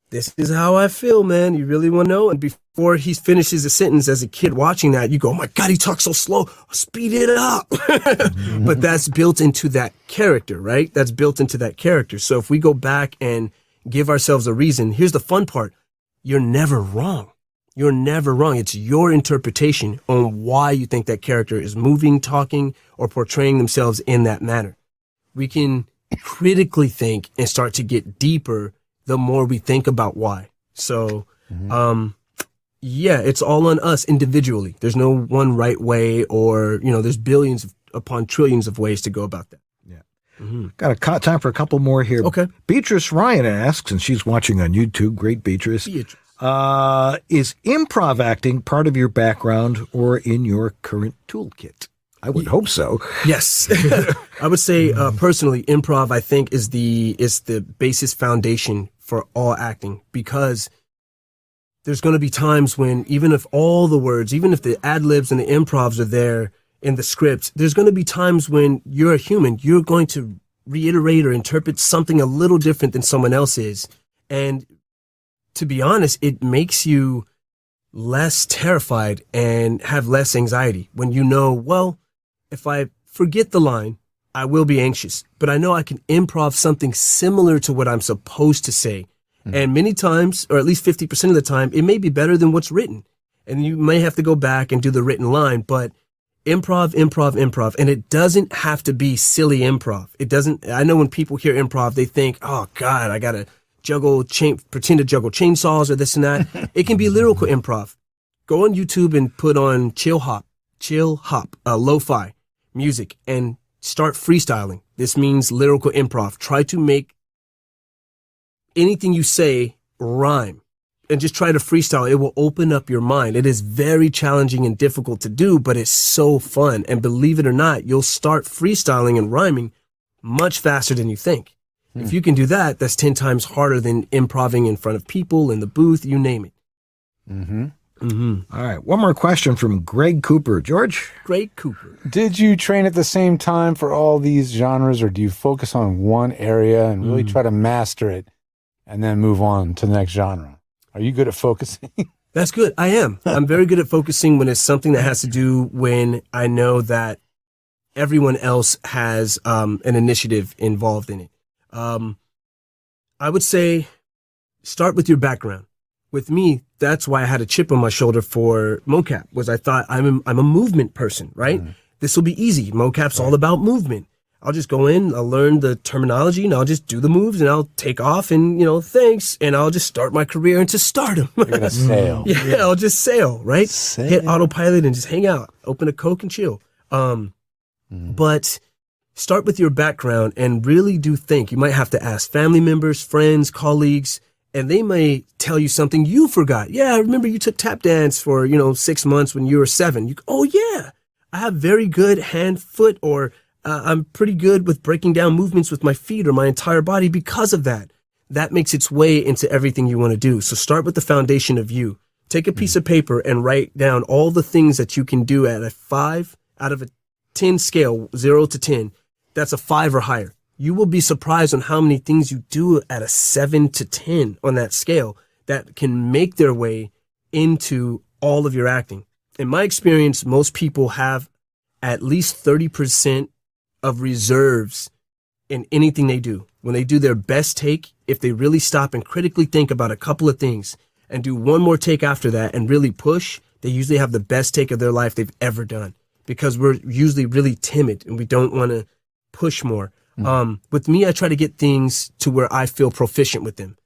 this is how I feel, man. You really want to know? And before he finishes a sentence as a kid watching that, you go, oh my God, he talks so slow. Speed it up. But that's built into that character, right? That's built into that character. So if we go back and give ourselves a reason, here's the fun part. You're never wrong. You're never wrong. It's your interpretation on why you think that character is moving, talking, or portraying themselves in that manner. We can critically think and start to get deeper the more we think about why. So, it's all on us individually. There's no one right way or, there's billions upon trillions of ways to go about that. Yeah. Got time for a couple more here. Okay. Beatrice Ryan asks, and she's watching on YouTube. Great, Beatrice. Is improv acting part of your background or in your current toolkit? I would hope so. Yes. I would say, personally, improv, I think, is the basis foundation for all acting, because there's going to be times when even if all the words, even if the ad libs and the improvs are there in the script, there's going to be times when you're a human, you're going to reiterate or interpret something a little different than someone else is. And to be honest, it makes you less terrified and have less anxiety when you know, well, if I forget the line, I will be anxious, but I know I can improv something similar to what I'm supposed to say. And many times, or at least 50% of the time, it may be better than what's written. And you may have to go back and do the written line, but improv. And it doesn't have to be silly improv. It doesn't, I know when people hear improv, they think, oh God, I gotta pretend to juggle chainsaws or this and that. It can be lyrical improv. Go on YouTube and put on chill hop, lo-fi music and start freestyling. This means lyrical improv. Try to make anything you say rhyme and just try to freestyle. It will open up your mind. It is very challenging and difficult to do, but it's so fun. And believe it or not, you'll start freestyling and rhyming much faster than you think. If you can do that, that's 10 times harder than improving in front of people, in the booth, you name it. All right. One more question from Greg Cooper. George? Greg Cooper. Did you train at the same time for all these genres, or do you focus on one area and really try to master it and then move on to the next genre? Are you good at focusing? That's good. I am. I'm very good at focusing when it's something that has to do when I know that everyone else has an initiative involved in it. I would say start with your background. With me, that's why I had a chip on my shoulder for mocap, was I thought I'm a movement person, right? This will be easy. Mocap's all about movement. I'll just go in, I'll learn the terminology, and I'll just do the moves, and I'll take off, and, thanks, and I'll just start my career into stardom. You're going to sail. Yeah, I'll just sail, right? Hit autopilot and just hang out, open a Coke and chill. But start with your background and really do think. You might have to ask family members, friends, colleagues, and they may tell you something you forgot. Yeah, I remember you took tap dance for, 6 months when you were 7. Oh yeah, I have very good hand, foot, or I'm pretty good with breaking down movements with my feet or my entire body because of that. That makes its way into everything you want to do. So start with the foundation of you. Take a piece of paper and write down all the things that you can do at a 5 out of a 10 scale, 0 to 10. That's a 5 or higher. You will be surprised on how many things you do at a 7 to 10 on that scale that can make their way into all of your acting. In my experience, most people have at least 30% of reserves in anything they do. When they do their best take, if they really stop and critically think about a couple of things and do one more take after that and really push, they usually have the best take of their life they've ever done, because we're usually really timid and we don't want to push more. With me, I try to get things to where I feel proficient with them.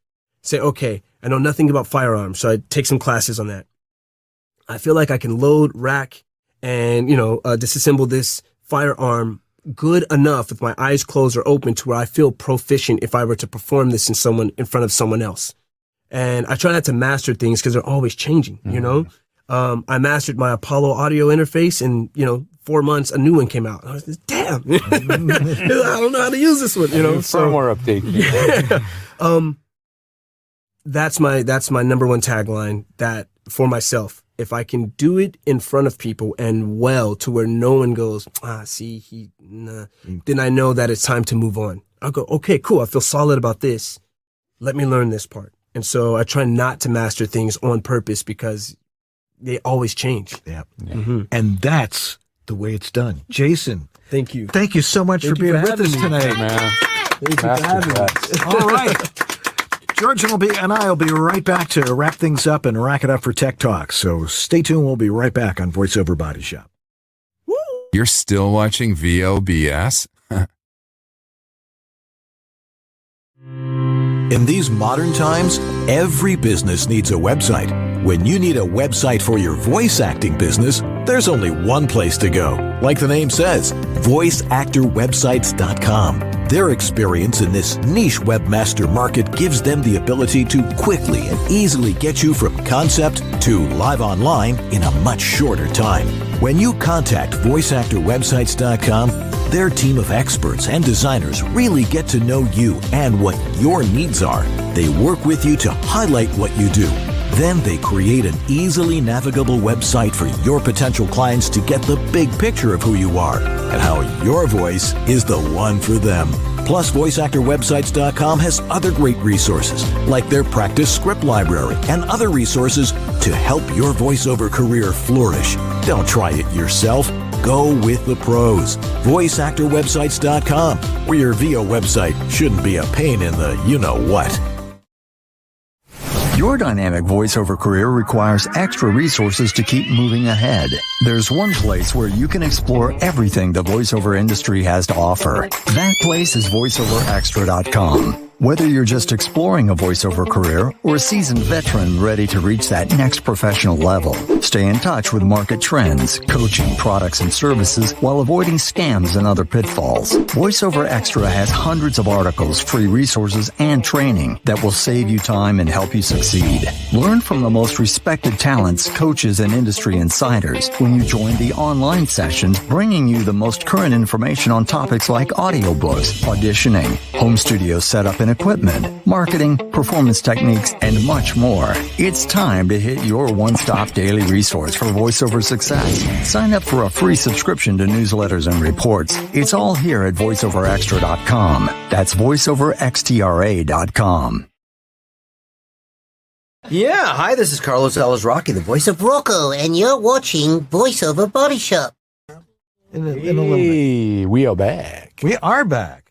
Say, okay, I know nothing about firearms, so I take some classes on that. I feel like I can load, rack, and, disassemble this firearm good enough with my eyes closed or open to where I feel proficient if I were to perform this in front of someone else. And I try not to master things because they're always changing, I mastered my Apollo audio interface, and, 4 months, a new one came out. I was like, damn, I don't know how to use this one, Firmware update. That's my number one tagline, that for myself. If I can do it in front of people and well to where no one goes, then I know that it's time to move on. I'll go, okay, cool. I feel solid about this. Let me learn this part. And so I try not to master things on purpose because they always change. Yeah. And that's the way it's done. Jason. Thank you. Thank you so much for being with us tonight. Man. Thank you for having me. All right. George and I will be right back to wrap things up and rack it up for Tech Talk. So stay tuned. We'll be right back on VoiceOver Body Shop. You're still watching VOBS? In these modern times, every business needs a website. When you need a website for your voice acting business, there's only one place to go. Like the name says, voiceactorwebsites.com. Their experience in this niche webmaster market gives them the ability to quickly and easily get you from concept to live online in a much shorter time. When you contact voiceactorwebsites.com, their team of experts and designers really get to know you and what your needs are. They work with you to highlight what you do. Then they create an easily navigable website for your potential clients to get the big picture of who you are and how your voice is the one for them. Plus, VoiceActorWebsites.com has other great resources, like their practice script library and other resources to help your voiceover career flourish. Don't try it yourself. Go with the pros. VoiceActorWebsites.com, where your VO website shouldn't be a pain in the you-know-what. Your dynamic voiceover career requires extra resources to keep moving ahead. There's one place where you can explore everything the voiceover industry has to offer. That place is voiceoverxtra.com. Whether you're just exploring a voiceover career or a seasoned veteran ready to reach that next professional level, stay in touch with market trends, coaching, products, and services while avoiding scams and other pitfalls. VoiceOver Extra has hundreds of articles, free resources, and training that will save you time and help you succeed. Learn from the most respected talents, coaches, and industry insiders when you join the online sessions, bringing you the most current information on topics like audiobooks, auditioning, home studio setup and equipment, marketing, performance techniques, and much more. It's time to hit your one-stop daily resource for voiceover success. Sign up for a free subscription to newsletters and reports. It's all here at voiceoverxtra.com. That's voiceoverxtra.com. Yeah, hi, this is Carlos Alazraki, the voice of Rocco, and you're watching VoiceOver Body Shop. In a little bit. We are back. We are back.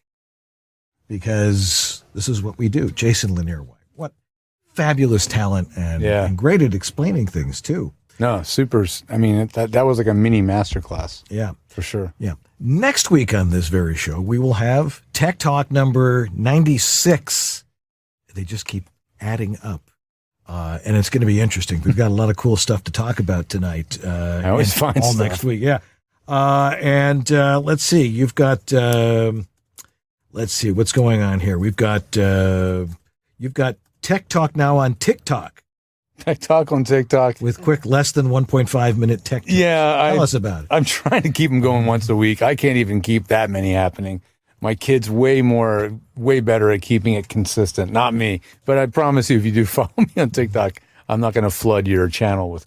Because this is what we do. Jason Linere, what fabulous talent and great at explaining things too. No, super. I mean, that was like a mini masterclass. Yeah. For sure. Yeah. Next week on this very show, we will have Tech Talk number 96. They just keep adding up. And it's going to be interesting. We've got a lot of cool stuff to talk about tonight. I always find all stuff. next week. Yeah. Let's see. You've got... let's see what's going on here. We've got you've got Tech Talk now on TikTok. Tech Talk on TikTok with quick, less than 1.5 minute tech talks. Yeah, tell us about it. I'm trying to keep them going once a week. I can't even keep that many happening. My kid's way better at keeping it consistent. Not me, but I promise you, if you do follow me on TikTok, I'm not going to flood your channel with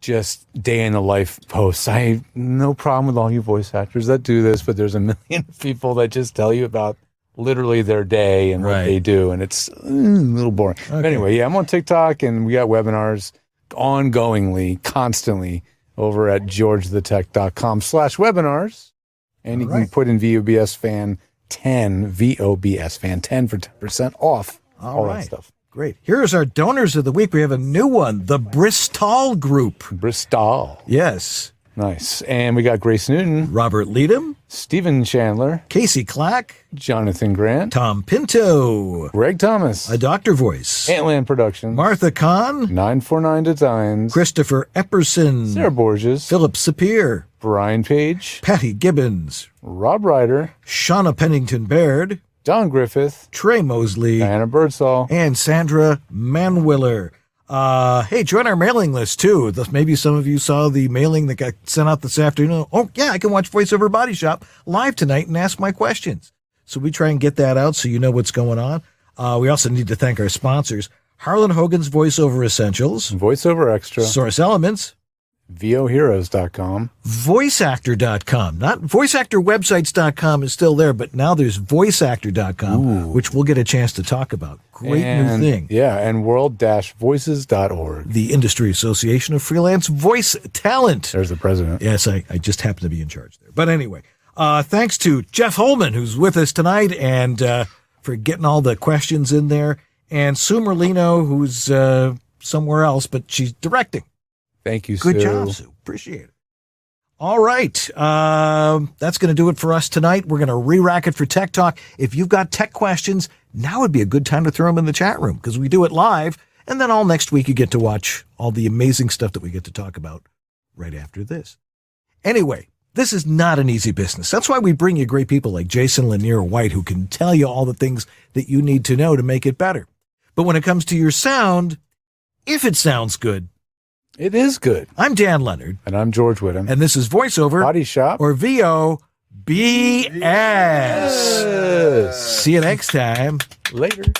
just day in the life posts. I have no problem with all you voice actors that do this, but there's a million people that just tell you about literally their day and what they do, and it's a little boring. But anyway, yeah, I'm on TikTok, and we got webinars ongoingly, constantly over at georgethetech.com/webinars, and you can put in VOBS Fan 10, VOBS Fan 10 for 10% off. All that stuff. Great. Here's our donors of the week. We have a new one, the Bristol Group. Bristol. Yes. Nice. And we got Grace Newton, Robert Leadham, Stephen Chandler, Casey Clack, Jonathan Grant, Tom Pinto, Greg Thomas, A Doctor Voice, Antland Productions, Martha Kahn, 949 Designs, Christopher Epperson, Sarah Borges, Philip Sapir, Brian Page, Patty Gibbons, Rob Ryder, Shauna Pennington Baird, Don Griffith, Trey Mosley, Diana Birdsall, and Sandra Manwiller. Hey, join our mailing list too. Maybe some of you saw the mailing that got sent out this afternoon. Oh yeah, I can watch Voiceover Body Shop live tonight and ask my questions. So we try and get that out so you know what's going on. We also need to thank our sponsors, Harlan Hogan's Voiceover Essentials, VoiceOver Xtra, Source Elements, VOHeroes.com, VoiceActor.com. Not VoiceActorWebsites.com is still there, but now there's VoiceActor.com, which we'll get a chance to talk about. Great new thing. Yeah, and world-voices.org. The Industry Association of Freelance Voice Talent. There's the president. Yes, I just happen to be in charge there. But anyway, thanks to Jeff Holman, who's with us tonight, and for getting all the questions in there, and Sue Merlino, who's somewhere else, but she's directing. Thank you, Sue. Good job, Sue. Appreciate it. All right. That's going to do it for us tonight. We're going to re-rack it for Tech Talk. If you've got tech questions, now would be a good time to throw them in the chat room because we do it live. And then all next week, you get to watch all the amazing stuff that we get to talk about right after this. Anyway, this is not an easy business. That's why we bring you great people like Jason Linere White, who can tell you all the things that you need to know to make it better. But when it comes to your sound, if it sounds good, it is good. I'm Dan Leonard. And I'm George Whittam. And this is VoiceOver Body Shop. Or VOBS. Yes. See you next time. Later.